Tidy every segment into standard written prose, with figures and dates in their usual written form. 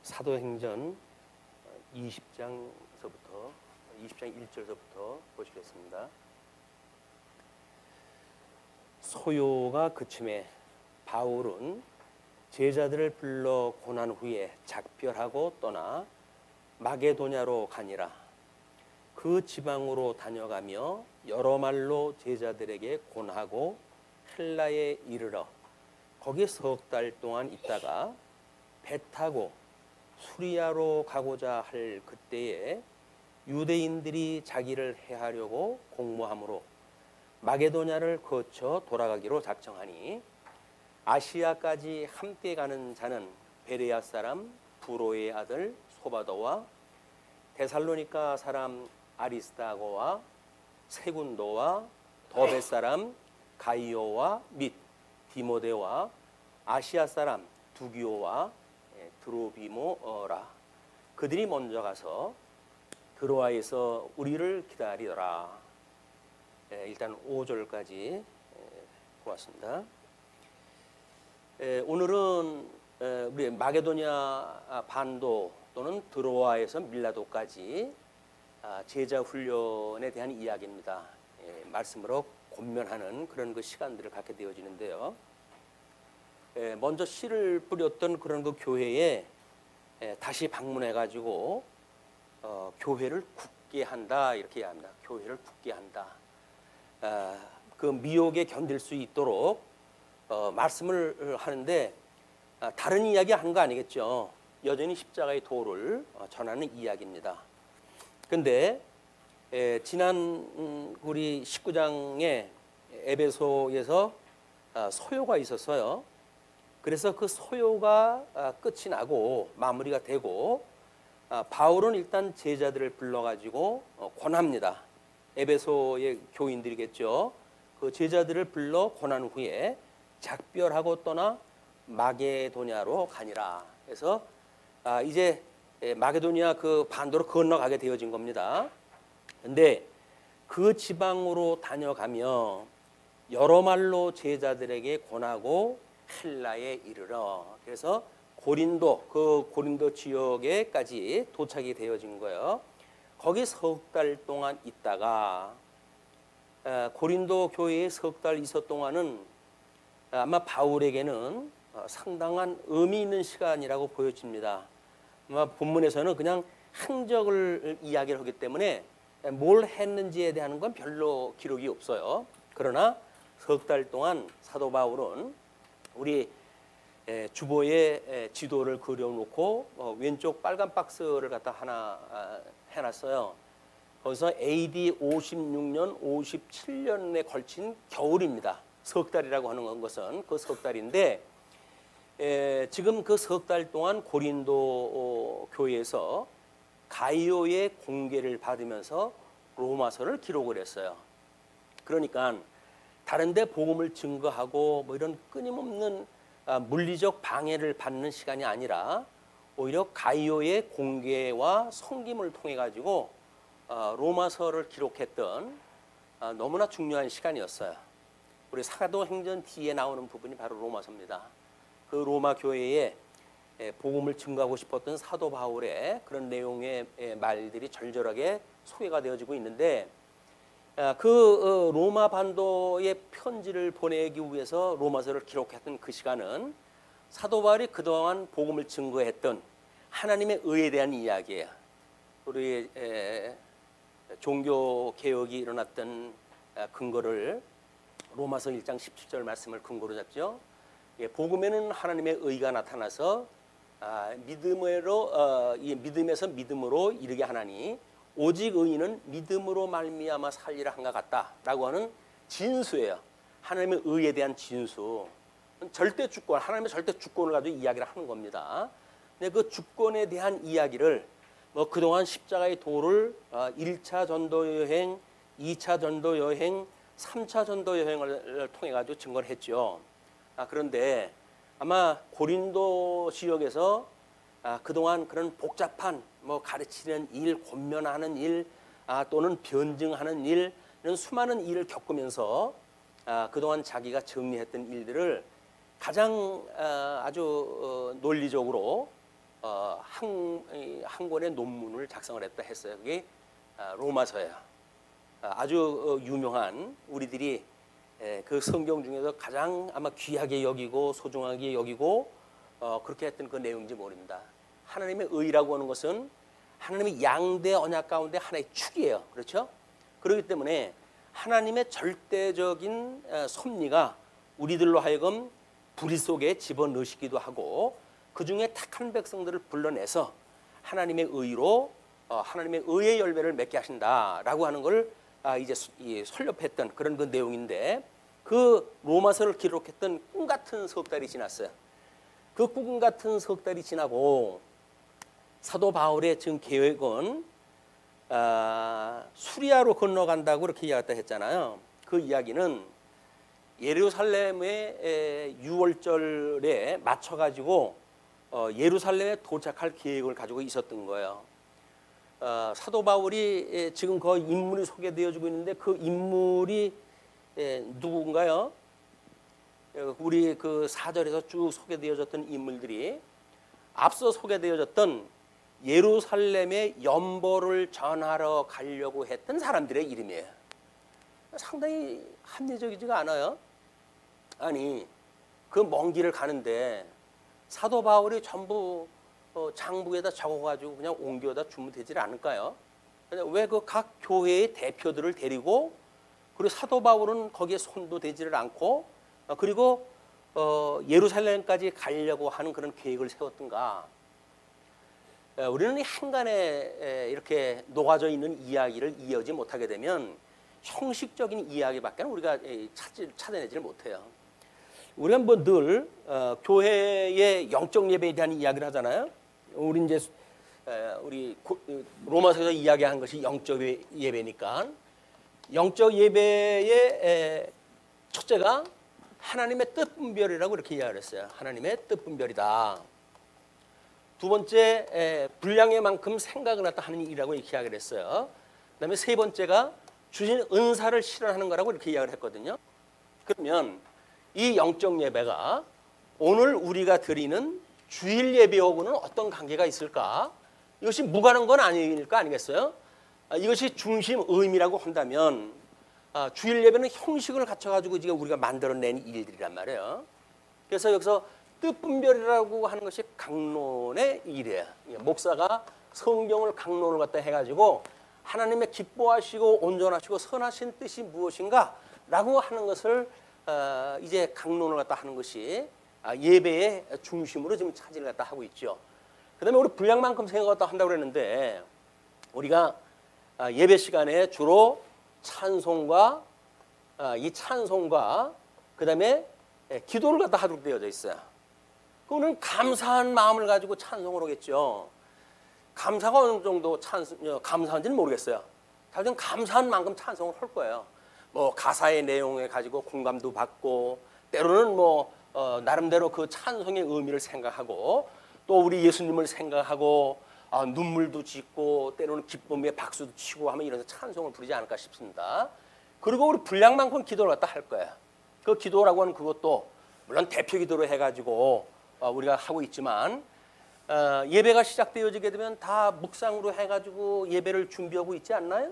사도행전 20장 1절서부터 보시겠습니다. 소요가 그침에 바울은 제자들을 불러 고난 후에 작별하고 떠나 마게도냐로 가니라. 그 지방으로 다녀가며 여러 말로 제자들에게 권하고 헬라에 이르러 거기 석 달 동안 있다가 배 타고 수리아로 가고자 할 그때에 유대인들이 자기를 해하려고 공모함으로 마게도냐를 거쳐 돌아가기로 작정하니 아시아까지 함께 가는 자는 베레아 사람 부로의 아들 소바도와 데살로니가 사람 아리스다고와 세군도와 더베 사람 가이오와 및 디모데와 아시아 사람 두기오와 드로비모라. 그들이 먼저 가서 드로아에서 우리를 기다리더라. 일단 5절까지 보았습니다. 오늘은 우리 마게도냐 반도 또는 드로아에서 밀라도까지 제자 훈련에 대한 이야기입니다. 말씀으로 권면하는 그런 그 시간들을 갖게 되어지는데요. 먼저 씨를 뿌렸던 그런 그 교회에 다시 방문해 가지고 교회를 굳게 한다 이렇게 이야기합니다. 교회를 굳게 한다. 그 미혹에 견딜 수 있도록 말씀을 하는데 다른 이야기 하는 거 아니겠죠. 여전히 십자가의 도를 전하는 이야기입니다. 그런데 지난 우리 19장에 에베소에서 소요가 있었어요. 그래서 그 소요가 끝이 나고 마무리가 되고 바울은 일단 제자들을 불러가지고 권합니다. 에베소의 교인들이겠죠. 그 제자들을 불러 권한 후에 작별하고 떠나 마게도냐로 가니라. 그래서 이제 마게도냐 그 반도로 건너가게 되어진 겁니다. 근데 그 지방으로 다녀가며 여러 말로 제자들에게 권하고 헬라에 이르러. 그래서 그 고린도 지역에까지 도착이 되어진 거예요. 거기 석 달 동안 있다가 고린도 교회에 석 달 있었던 동안은 아마 바울에게는 상당한 의미 있는 시간이라고 보여집니다. 아마 본문에서는 그냥 행적을 이야기를 하기 때문에 뭘 했는지에 대한 건 별로 기록이 없어요. 그러나 석 달 동안 사도 바울은 우리 주보에 지도를 그려놓고 왼쪽 빨간 박스를 갖다 하나 해놨어요. 거기서 AD 56년, 57년에 걸친 겨울입니다. 석 달이라고 하는 것은 그 석 달인데 지금 그 석 달 동안 고린도 교회에서 가이오의 공개를 받으면서 로마서를 기록을 했어요. 그러니까 다른 데 복음을 증거하고 뭐 이런 끊임없는 물리적 방해를 받는 시간이 아니라 오히려 가이오의 공개와 섬김을 통해 가지고 로마서를 기록했던 너무나 중요한 시간이었어요. 우리 사도행전 뒤에 나오는 부분이 바로 로마서입니다. 그 로마 교회에 복음을 증거하고 싶었던 사도 바울의 그런 내용의 말들이 절절하게 소개가 되어지고 있는데 그 로마 반도에 편지를 보내기 위해서 로마서를 기록했던 그 시간은 사도 바울이 그동안 복음을 증거했던 하나님의 의에 대한 이야기예요. 우리 종교 개혁이 일어났던 근거를 로마서 1장 17절 말씀을 근거로 잡죠. 복음에는 하나님의 의가 나타나서 믿음에서 믿음으로 이르게 하나니 오직 의인은 믿음으로 말미암아 살리라 한것 같다라고 하는 진수예요. 하나님의 의에 대한 진수. 절대 주권, 하나님의 절대 주권을 가지고 이야기를 하는 겁니다. 근데 그 주권에 대한 이야기를 그동안 십자가의 도를 1차 전도 여행, 2차 전도 여행, 3차 전도 여행을 통해 가지고 증거를 했죠. 그런데 아마 고린도 지역에서 그동안 그런 복잡한 가르치는 일, 권면하는 일, 또는 변증하는 일, 이런 수많은 일을 겪으면서 그동안 자기가 정리했던 일들을 가장 아주 논리적으로 한 권의 논문을 작성을 했다 했어요. 그게 로마서예요. 아주 유명한 우리들이 그 성경 중에서 가장 아마 귀하게 여기고 소중하게 여기고 그렇게 했던 그 내용인지 모릅니다. 하나님의 의라고 하는 것은 하나님의 양대 언약 가운데 하나의 축이에요. 그렇죠? 그렇기 때문에 하나님의 절대적인 섭리가 우리들로 하여금 불의 속에 집어넣으시기도 하고 그 중에 택한 백성들을 불러내서 하나님의 의로 하나님의 의의 열매를 맺게 하신다라고 하는 걸 이제 설립했던 그런 그 내용인데 그 로마서를 기록했던 꿈 같은 석 달이 지났어요. 그 꿈 같은 석 달이 지나고 사도 바울의 지금 계획은 수리아로 건너간다고 그렇게 이야기했다 했잖아요. 그 이야기는 예루살렘의 유월절에 맞춰가지고 예루살렘에 도착할 계획을 가지고 있었던 거예요. 사도 바울이 지금 그 인물이 소개되어지고 있는데 그 인물이 누군가요? 우리 그 4절에서 쭉 소개되어졌던 인물들이 앞서 소개되어졌던 예루살렘의 연보를 전하러 가려고 했던 사람들의 이름이에요. 상당히 합리적이지가 않아요. 아니 그 먼 길을 가는데 사도 바울이 전부 장부에다 적어가지고 그냥 옮겨다 주면 되질 않을까요? 왜 그 각 교회의 대표들을 데리고 그리고 사도 바울은 거기에 손도 대지를 않고 그리고 예루살렘까지 가려고 하는 그런 계획을 세웠던가? 우리는 이 한간에 이렇게 녹아져 있는 이야기를 이해하지 못하게 되면 형식적인 이야기밖에 우리가 찾아내지를 못해요. 우리가 뭐 늘 교회의 영적 예배에 대한 이야기를 하잖아요. 우리 이제 우리 로마서에서 이야기한 것이 영적 예배니까 영적 예배의 첫째가 하나님의 뜻분별이라고 이렇게 이야기를 했어요. 하나님의 뜻분별이다. 두 번째 분량의 만큼 생각을 갖다 하는 일이라고 이렇게 이야기를 했어요. 그다음에 세 번째가 주신 은사를 실현하는 거라고 이렇게 이야기를 했거든요. 그러면 이 영적 예배가 오늘 우리가 드리는 주일 예배하고는 어떤 관계가 있을까? 이것이 무관한 건 아닐까 아니겠어요? 이것이 중심 의미라고 한다면 주일 예배는 형식을 갖춰가지고 지금 우리가 만들어낸 일들이란 말이에요. 그래서 여기서 뜻분별이라고 하는 것이 강론의 일이에요. 목사가 성경을 강론을 갖다 해가지고 하나님의 기뻐하시고 온전하시고 선하신 뜻이 무엇인가라고 하는 것을 이제 강론을 갖다 하는 것이 예배의 중심으로 지금 차지를 갖다 하고 있죠. 그다음에 우리 분량만큼 생각을 갖다 한다고 그랬는데 우리가 예배 시간에 주로 찬송과 이 찬송과 그다음에 기도를 갖다 하도록 되어져 있어요. 그거는 감사한 마음을 가지고 찬송을 하겠죠. 감사가 어느 정도 감사한지는 모르겠어요. 사실은 감사한 만큼 찬송을 할 거예요. 뭐 가사의 내용에 가지고 공감도 받고 때로는 뭐 나름대로 그 찬송의 의미를 생각하고 또 우리 예수님을 생각하고 눈물도 짓고 때로는 기쁨에 박수도 치고 하면 이래서 찬송을 부르지 않을까 싶습니다. 그리고 우리 분량만큼 기도를 갖다 할 거예요. 그 기도라고 하는 그것도 물론 대표 기도로 해가지고 우리가 하고 있지만 예배가 시작되어지게 되면 다 묵상으로 해가지고 예배를 준비하고 있지 않나요?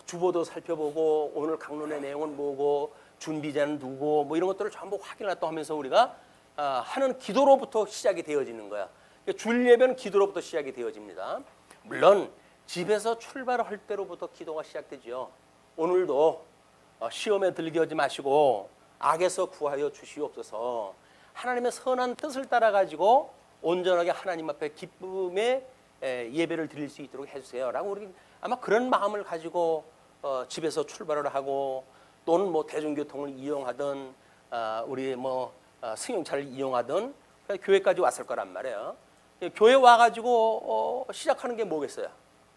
주보도 살펴보고 오늘 강론의 내용은 뭐고 준비자는 누구 뭐 이런 것들을 전부 확인을 또 하면서 우리가 하는 기도로부터 시작이 되어지는 거야. 주일 예배는 기도로부터 시작이 되어집니다. 물론 집에서 출발할 때로부터 기도가 시작되죠. 오늘도 시험에 들게 하지 마시고 악에서 구하여 주시옵소서. 하나님의 선한 뜻을 따라 가지고 온전하게 하나님 앞에 기쁨의 예배를 드릴 수 있도록 해주세요라고 우리 아마 그런 마음을 가지고 집에서 출발을 하고 또는 뭐 대중교통을 이용하든 우리 뭐 승용차를 이용하든 교회까지 왔을 거란 말이에요. 교회 와가지고 시작하는 게 뭐겠어요?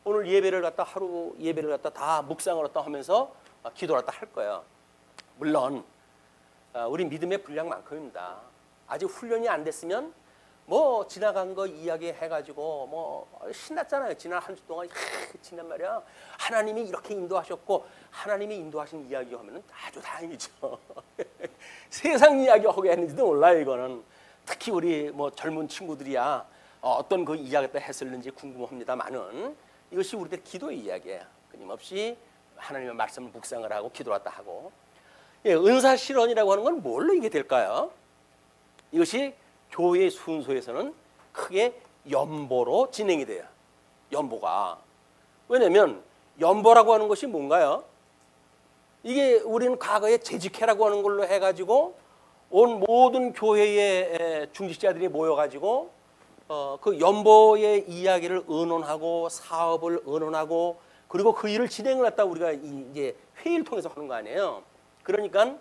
오늘 예배를 갖다 하루 예배를 갖다 다 묵상을 갖다 하면서 기도를 갖다 할 거예요. 물론 우리 믿음의 분량만큼입니다. 아직 훈련이 안 됐으면 뭐 지나간 거 이야기해가지고 뭐 신났잖아요. 지난 한 주 동안 지난 말이야. 하나님이 이렇게 인도하셨고 하나님이 인도하신 이야기하면 아주 다행이죠. 세상 이야기 하게 했는지도 몰라요. 이거는 특히 우리 뭐 젊은 친구들이야 어떤 그 이야기를 했을는지 궁금합니다만은 이것이 우리들 기도의 이야기예요. 끊임없이 하나님의 말씀을 묵상을 하고 기도했다 하고. 예, 은사 실현이라고 하는 건 뭘로 이게 될까요? 이것이 교회의 순서에서는 크게 연보로 진행이 돼요. 연보가. 왜냐하면 연보라고 하는 것이 뭔가요? 이게 우리는 과거에 재직회라고 하는 걸로 해가지고 온 모든 교회의 중직자들이 모여가지고 그 연보의 이야기를 의논하고 사업을 의논하고 그리고 그 일을 진행을 했다 우리가 이제 회의를 통해서 하는 거 아니에요. 그러니까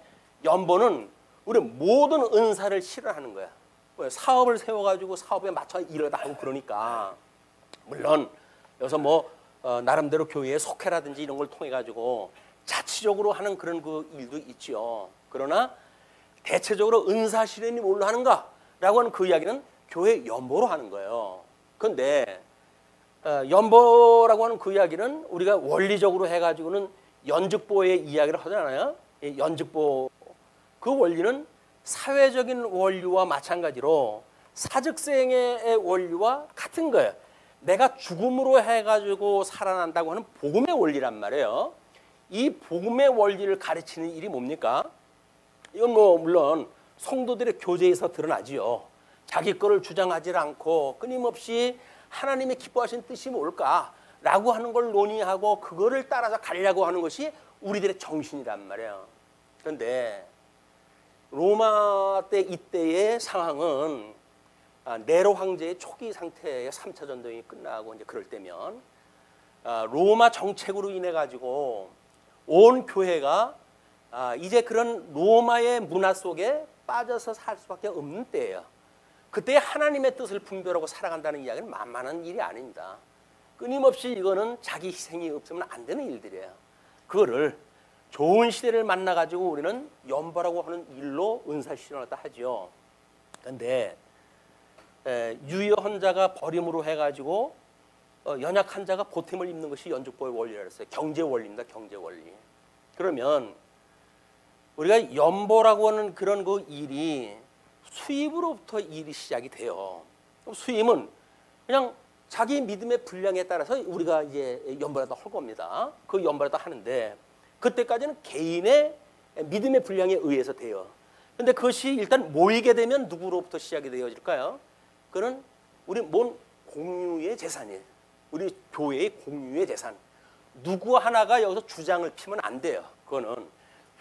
연보는 우리 모든 은사를 실현하는 거야. 사업을 세워가지고 사업에 맞춰 일을 하고 그러니까 물론 여기서 뭐 나름대로 교회의 속회라든지 이런 걸 통해 가지고 자치적으로 하는 그런 그 일도 있죠. 그러나 대체적으로 은사 실현이 뭘로 하는가라고 하는 그 이야기는 교회 연보로 하는 거예요. 그런데 연보라고 하는 그 이야기는 우리가 원리적으로 해가지고는 연직보의 이야기를 하잖아요. 연직보 그 원리는 사회적인 원리와 마찬가지로 사직생의 원리와 같은 거예요. 내가 죽음으로 해가지고 살아난다고 하는 복음의 원리란 말이에요. 이 복음의 원리를 가르치는 일이 뭡니까? 이건 뭐 물론 성도들의 교제에서 드러나지요. 자기 거를 주장하지 않고 끊임없이 하나님의 기뻐하신 뜻이 뭘까라고 하는 걸 논의하고 그거를 따라서 가려고 하는 것이 우리들의 정신이란 말이에요. 그런데 로마 때 이때의 상황은 네로 황제의 초기 상태의 3차 전쟁이 끝나고 이제 그럴 때면 로마 정책으로 인해 가지고 온 교회가 이제 그런 로마의 문화 속에 빠져서 살 수밖에 없는 때예요. 그때 하나님의 뜻을 분별하고 살아간다는 이야기는 만만한 일이 아닙니다. 끊임없이 이거는 자기 희생이 없으면 안 되는 일들이에요. 그거를 좋은 시대를 만나가지고 우리는 연보라고 하는 일로 은사 실현을 하죠. 그런데 유효한 자가 버림으로 해가지고 연약한 자가 보탬을 입는 것이 연직보의 원리라고 했어요. 경제 원리입니다. 경제 원리. 그러면 우리가 연보라고 하는 그런 그 일이 수입으로부터 일이 시작이 돼요. 수입은 그냥 자기 믿음의 분량에 따라서 우리가 이제 연보라도 할 겁니다. 그 연보라도 하는데 그때까지는 개인의 믿음의 분량에 의해서 돼요. 그런데 그것이 일단 모이게 되면 누구로부터 시작이 되어질까요? 그는 우리 뭔 공유의 재산이에요. 우리 교회의 공유의 재산. 누구 하나가 여기서 주장을 피면 안 돼요. 그거는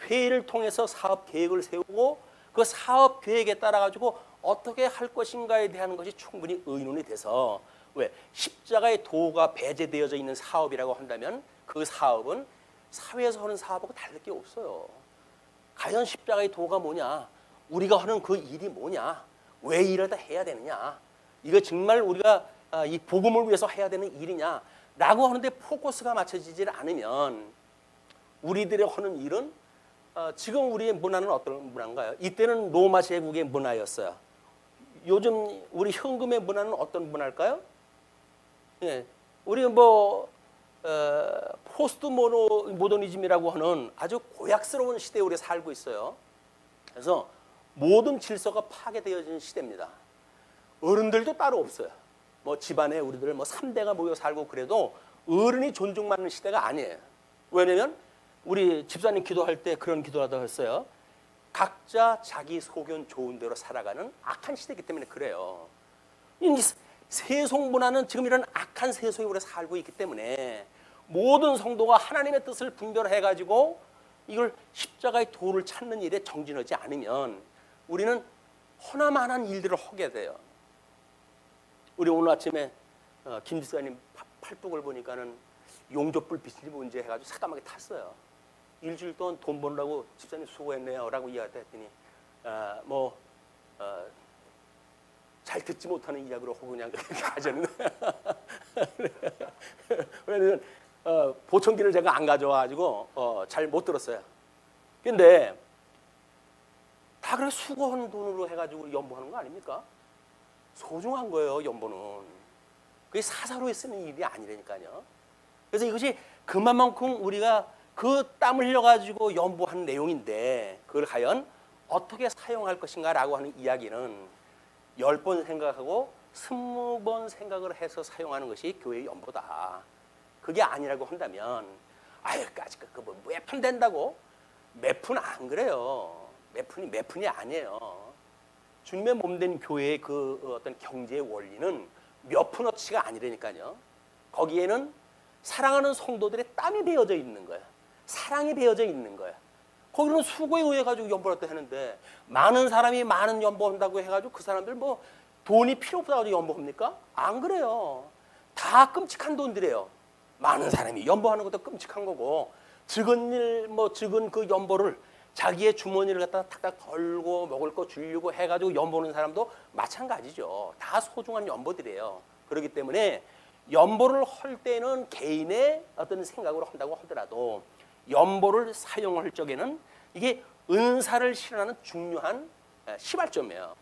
회의를 통해서 사업 계획을 세우고 그 사업 계획에 따라 가지고 어떻게 할 것인가에 대한 것이 충분히 의논이 돼서 왜 십자가의 도가 배제되어져 있는 사업이라고 한다면 그 사업은 사회에서 하는 사업하고 다를 게 없어요. 과연 십자가의 도가 뭐냐? 우리가 하는 그 일이 뭐냐? 왜 이러다 해야 되느냐? 이거 정말 우리가 이 복음을 위해서 해야 되는 일이냐라고 하는데 포커스가 맞춰지질 않으면 우리들이 하는 일은 지금 우리의 문화는 어떤 문화인가요? 이때는 로마 제국의 문화였어요. 요즘 우리 현금의 문화는 어떤 문화일까요? 예, 우리 뭐 포스트 모더니즘이라고 하는 아주 고약스러운 시대에 우리가 살고 있어요. 그래서 모든 질서가 파괴되어진 시대입니다. 어른들도 따로 없어요. 뭐 집안에 우리들 뭐 3대가 모여 살고 그래도 어른이 존중받는 시대가 아니에요. 왜냐면 우리 집사님 기도할 때 그런 기도라도 했어요. 각자 자기 소견 좋은 대로 살아가는 악한 시대이기 때문에 그래요. 세속 문화는 지금 이런 악한 세속에 우리가 살고 있기 때문에 모든 성도가 하나님의 뜻을 분별해가지고 이걸 십자가의 도를 찾는 일에 정진하지 않으면 우리는 허나만한 일들을 하게 돼요. 우리 오늘 아침에 김 집사님 팔뚝을 보니까는 용접불 빛이 뭔지 해가지고 새까맣게 탔어요. 일주일 동안 돈 버느라고 집사님 수고했네요 라고 이야기했더니 잘 듣지 못하는 이야기로 하고 그냥 가졌는데 왜냐면 보청기를 제가 안 가져와가지고 잘 못 들었어요. 근데 다 그래 수고한 돈으로 해가지고 연보하는 거 아닙니까? 소중한 거예요. 연보는. 그게 사사로이 쓰는 일이 아니라니까요. 그래서 이것이 그만큼 우리가 그 땀 흘려가지고 연보한 내용인데 그걸 과연 어떻게 사용할 것인가라고 하는 이야기는 10번 생각하고 20번 생각을 해서 사용하는 것이 교회의 연보다. 그게 아니라고 한다면 아유까지 그뭐 몇 푼 된다고? 몇 푼 안 그래요. 몇 푼이 아니에요. 주님의 몸된 교회의 그 어떤 경제의 원리는 몇 푼어치가 아니라니까요. 거기에는 사랑하는 성도들의 땀이 배어져 있는 거야. 사랑이 배어져 있는 거야. 거기는 수고에 의해 가지고 연보했다 하는데 많은 사람이 많은 연보한다고 해가지고 그 사람들 뭐 돈이 필요 없어가지고 연보합니까? 안 그래요. 다 끔찍한 돈들이에요. 많은 사람이 연보하는 것도 끔찍한 거고 적은 그 연보를 자기의 주머니를 갖다가 탁탁 덜고 먹을 거 주려고 해가지고 연보는 사람도 마찬가지죠. 다 소중한 연보들이에요. 그렇기 때문에 연보를 할 때는 개인의 어떤 생각으로 한다고 하더라도 연보를 사용할 적에는 이게 은사를 실현하는 중요한 시발점이에요.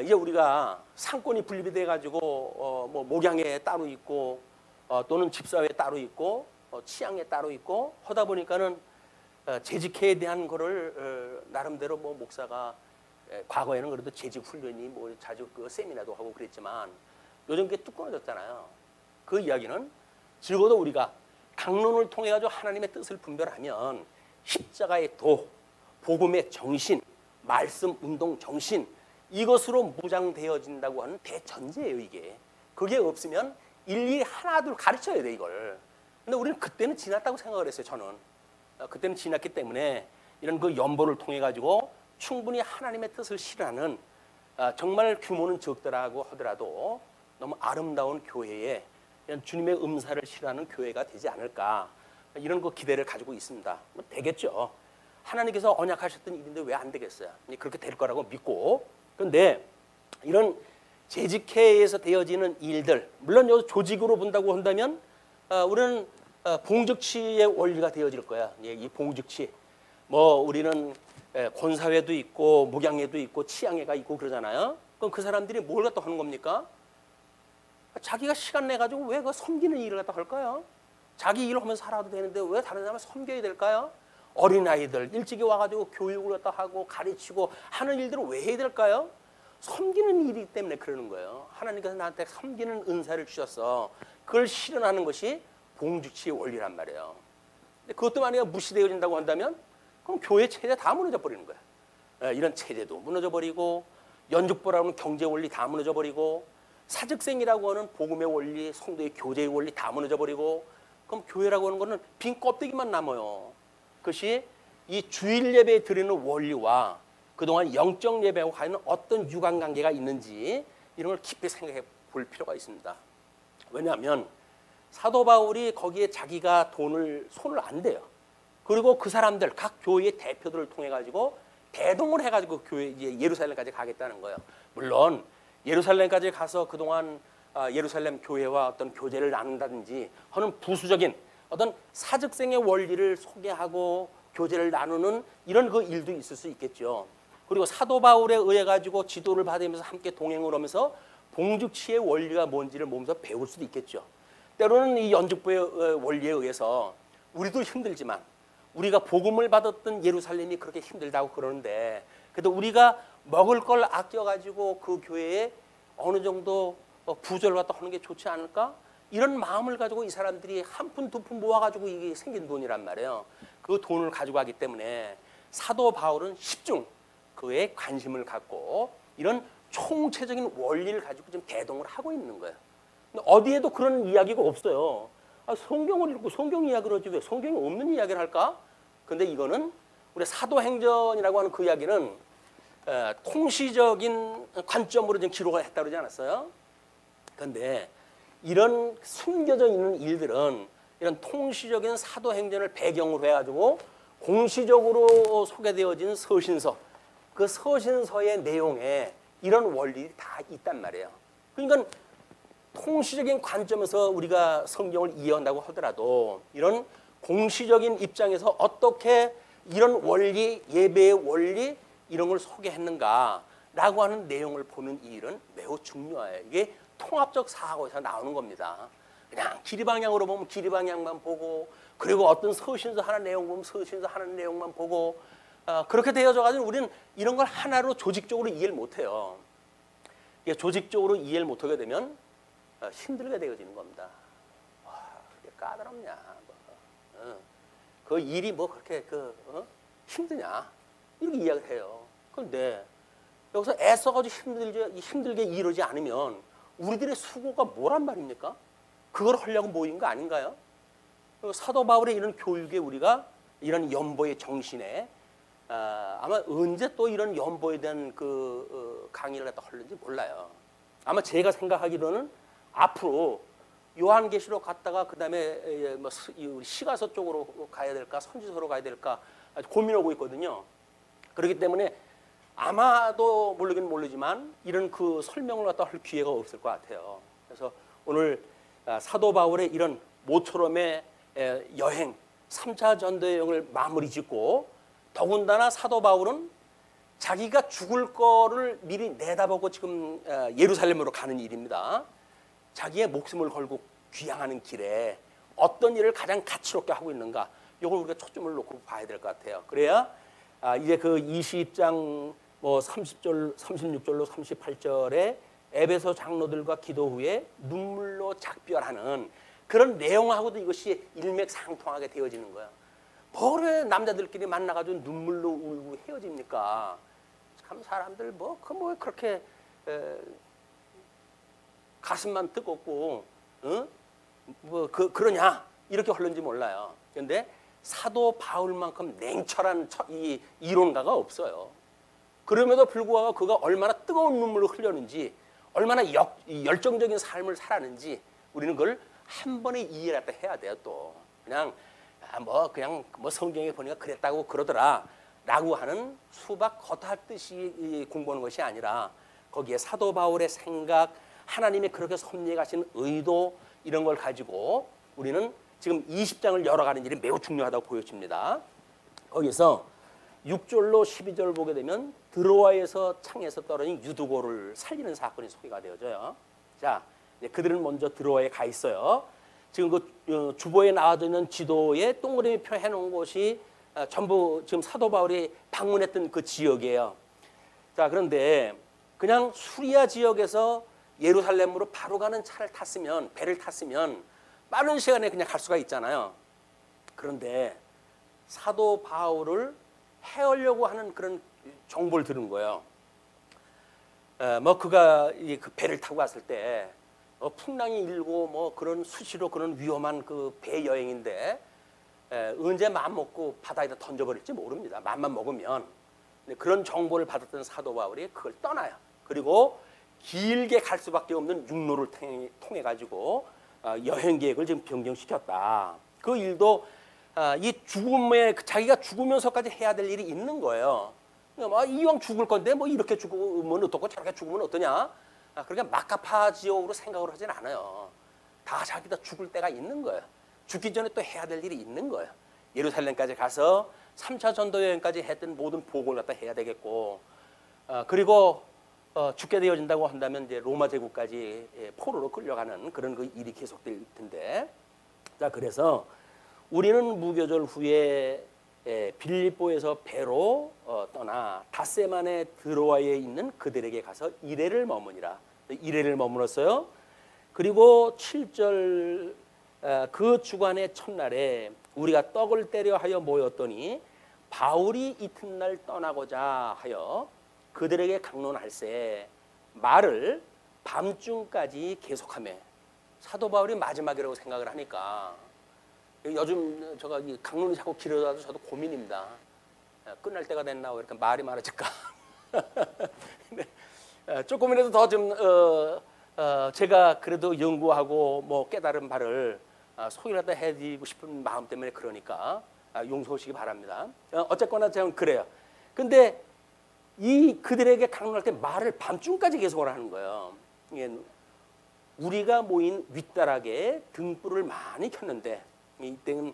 이제 우리가 상권이 분립이 돼가지고 뭐 목양에 따로 있고 또는 집사회에 따로 있고 치양에 따로 있고 하다 보니까는 재직회에 대한 거를 나름대로 뭐 목사가 과거에는 그래도 재직 훈련이 뭐 자주 그 세미나도 하고 그랬지만 요즘 그게 뚝 끊어졌잖아요. 그 이야기는 적어도 우리가 강론을 통해 가지고 하나님의 뜻을 분별하면 십자가의 도, 복음의 정신, 말씀 운동 정신 이것으로 무장되어진다고 하는 대전제예요. 이게 그게 없으면 일일이 하나둘 가르쳐야 돼 이걸. 근데 우리는 그때는 지났다고 생각을 했어요. 저는 그때는 지났기 때문에 이런 그 연보를 통해 가지고 충분히 하나님의 뜻을 실현하는 정말 규모는 적더라고 하더라도 너무 아름다운 교회에 주님의 음사를 실현하는 교회가 되지 않을까 이런 그 기대를 가지고 있습니다. 뭐 되겠죠. 하나님께서 언약하셨던 일인데 왜 안 되겠어요? 그렇게 될 거라고 믿고. 그런데 이런 재직회에서 되어지는 일들 물론 여기 조직으로 본다고 한다면 우리는 봉적치의 원리가 되어질 거야. 이 봉적치 뭐 우리는 권사회도 있고 목양회도 있고 치양회가 있고 그러잖아요. 그럼 그 사람들이 뭘 갖다 하는 겁니까? 자기가 시간 내 가지고 왜 그 섬기는 일을 갖다 할까요? 자기 일을 하면서 살아도 되는데 왜 다른 사람을 섬겨야 될까요? 어린아이들 일찍이 와가지고 교육을 갖다 하고 가르치고 하는 일들을 왜 해야 될까요? 섬기는 일이기 때문에 그러는 거예요. 하나님께서 나한테 섬기는 은사를 주셔서 그걸 실현하는 것이 봉주치의 원리란 말이에요. 근데 그것도 만약에 무시되어진다고 한다면 그럼 교회 체제 다 무너져 버리는 거야. 이런 체제도 무너져 버리고 연죽보라는 경제 원리 다 무너져 버리고 사직생이라고 하는 복음의 원리, 성도의 교제의 원리 다 무너져 버리고 그럼 교회라고 하는 거는 빈 껍데기만 남아요. 그것이 이 주일 예배에 드리는 원리와 그동안 영적 예배하고 과연 어떤 유관관계가 있는지 이런 걸 깊이 생각해 볼 필요가 있습니다. 왜냐하면 사도 바울이 거기에 자기가 손을 안 대요. 그리고 그 사람들 각 교회의 대표들을 통해 가지고 대동을 해가지고 교회 이제 예루살렘까지 가겠다는 거예요. 물론 예루살렘까지 가서 그동안 예루살렘 교회와 어떤 교제를 나눈다든지 하는 부수적인 어떤 사직생의 원리를 소개하고 교제를 나누는 이런 그 일도 있을 수 있겠죠. 그리고 사도 바울에 의해 가지고 지도를 받으면서 함께 동행을 하면서 봉죽치의 원리가 뭔지를 몸소 배울 수도 있겠죠. 때로는 이 연죽부의 원리에 의해서 우리도 힘들지만 우리가 복음을 받았던 예루살렘이 그렇게 힘들다고 그러는데 그래도 우리가 먹을 걸 아껴가지고 그 교회에 어느 정도 부조를 갖다 하는 게 좋지 않을까? 이런 마음을 가지고 이 사람들이 한 푼, 두 푼 모아가지고 이게 생긴 돈이란 말이에요. 그 돈을 가지고 가기 때문에 사도 바울은 십중 그에 관심을 갖고 이런 총체적인 원리를 가지고 지금 대동을 하고 있는 거예요. 근데 어디에도 그런 이야기가 없어요. 성경을 읽고 성경 이야기를 하지 왜 성경에 없는 이야기를 할까? 근데 이거는 우리 사도행전이라고 하는 그 이야기는 통시적인 관점으로 지금 기록을 했다고 그러지 않았어요? 그런데 이런 숨겨져 있는 일들은 이런 통시적인 사도행전을 배경으로 해가지고 공시적으로 소개되어진 서신서, 그 서신서의 내용에 이런 원리들이 다 있단 말이에요. 그러니까 통시적인 관점에서 우리가 성경을 이해한다고 하더라도 이런 공시적인 입장에서 어떻게 이런 원리, 예배의 원리 이런 걸 소개했는가라고 하는 내용을 보는 이 일은 매우 중요해요. 이게 통합적 사고에서 나오는 겁니다. 그냥 길이 방향으로 보면 길이 방향만 보고 그리고 어떤 서신서 하는 내용 보면 서신서 하는 내용만 보고 그렇게 되어져 가지고 우리는 이런 걸 하나로 조직적으로 이해를 못해요. 이게 조직적으로 이해를 못하게 되면 힘들게 되어지는 겁니다. 와, 그게 까다롭냐? 뭐. 그 일이 뭐 그렇게 힘드냐? 이렇게 이야기를 해요. 그런데 여기서 애써가지고 힘들게 이루지 않으면 우리들의 수고가 뭐란 말입니까? 그걸 하려고 모인 거 아닌가요? 사도 바울의 이런 교육에 우리가 이런 연보의 정신에 아마 언제 또 이런 연보에 대한 강의를 갖다 하는지 몰라요. 아마 제가 생각하기로는 앞으로 요한계시록 갔다가 그다음에 뭐 시가서 쪽으로 가야 될까 선지서로 가야 될까 고민하고 있거든요. 그렇기 때문에 아마도 모르긴 모르지만 이런 설명을 갖다 할 기회가 없을 것 같아요. 그래서 오늘 사도 바울의 이런 모처럼의 여행 3차 전도 여행을 마무리 짓고 더군다나 사도 바울은 자기가 죽을 거를 미리 내다보고 지금 예루살렘으로 가는 일입니다. 자기의 목숨을 걸고 귀향하는 길에 어떤 일을 가장 가치롭게 하고 있는가 이걸 우리가 초점을 놓고 봐야 될 것 같아요. 그래야 이제 그 20장 뭐 30절, 36절로 38절에 에베소 장로들과 기도 후에 눈물로 작별하는 그런 내용하고도 이것이 일맥상통하게 되어지는 거야. 뭐래 남자들끼리 만나가지고 눈물로 울고 헤어집니까? 참 사람들 뭐 그렇게 가슴만 뜨겁고 그러냐 이렇게 흘는지 몰라요. 그런데 사도 바울만큼 냉철한 이 이론가가 없어요. 그럼에도 불구하고 그가 얼마나 뜨거운 눈물을 흘렸는지 얼마나 열정적인 삶을 살았는지 우리는 그걸 한 번에 이해를 해야 돼요. 또 그냥 성경에 보니까 그랬다고 그러더라 라고 하는 수박 겉핥듯이 공부하는 것이 아니라 거기에 사도 바울의 생각, 하나님의 그렇게 섭리하신 의도 이런 걸 가지고 우리는 지금 20장을 열어가는 일이 매우 중요하다고 보여집니다. 거기서 6절로 12절 보게 되면 드로아에서 창에서 떨어진 유두고를 살리는 사건이 소개가 되어져요. 자, 그들은 먼저 드로아에 가 있어요. 지금 그 주보에 나와져 있는 지도에 동그라미표 해놓은 곳이 전부 지금 사도 바울이 방문했던 그 지역이에요. 자, 그런데 그냥 수리아 지역에서 예루살렘으로 바로 가는 배를 탔으면 빠른 시간에 그냥 갈 수가 있잖아요. 그런데 사도 바울을 해하려고 하는 그런 정보를 들은 거예요. 그가 그 배를 타고 갔을 때 풍랑이 일고 그런 수시로 그런 위험한 그 배 여행인데 언제 마음 먹고 바다에다 던져버릴지 모릅니다. 마음만 먹으면. 그런 정보를 받았던 사도 바울이 그걸 떠나요. 그리고 길게 갈 수밖에 없는 육로를 통해 가지고 여행 계획을 지금 변경시켰다. 그 일도 이 죽음에 자기가 죽으면서까지 해야 될 일이 있는 거예요. 이왕 죽을 건데 이렇게 죽으면 어떻고 저렇게 죽으면 어떠냐? 그러니까 마카파지옥으로 생각을 하진 않아요. 다 자기가 죽을 때가 있는 거예요. 죽기 전에 또 해야 될 일이 있는 거예요. 예루살렘까지 가서 3차 전도 여행까지 했던 모든 보고를 갖다 해야 되겠고, 그리고 죽게 되어진다고 한다면 이제 로마 제국까지 포로로 끌려가는 그런 그 일이 계속될 텐데, 자 그래서 우리는 무교절 후에 빌립보에서 배로 떠나 닷새만에 드로아에 있는 그들에게 가서 이레를 머무니라. 이레를 머물었어요. 그리고 7절 그 주간의 첫날에 우리가 떡을 떼려 하여 모였더니 바울이 이튿날 떠나고자 하여 그들에게 강론할세 말을 밤중까지 계속하며 사도 바울이 마지막이라고 생각을 하니까 요즘 제가 강론이 자꾸 길어져도 저도 고민입니다. 끝날 때가 됐나 왜 이렇게 말이 많아질까. 조금이라도 더 좀 제가 그래도 연구하고 깨달은 바를 소개를 해드리고 싶은 마음 때문에 그러니까 용서하시기 바랍니다. 어쨌거나 저는 그래요. 근데 이 그들에게 강론할 때 말을 밤중까지 계속을 하는 거예요. 우리가 모인 윗다락에 등불을 많이 켰는데 이때는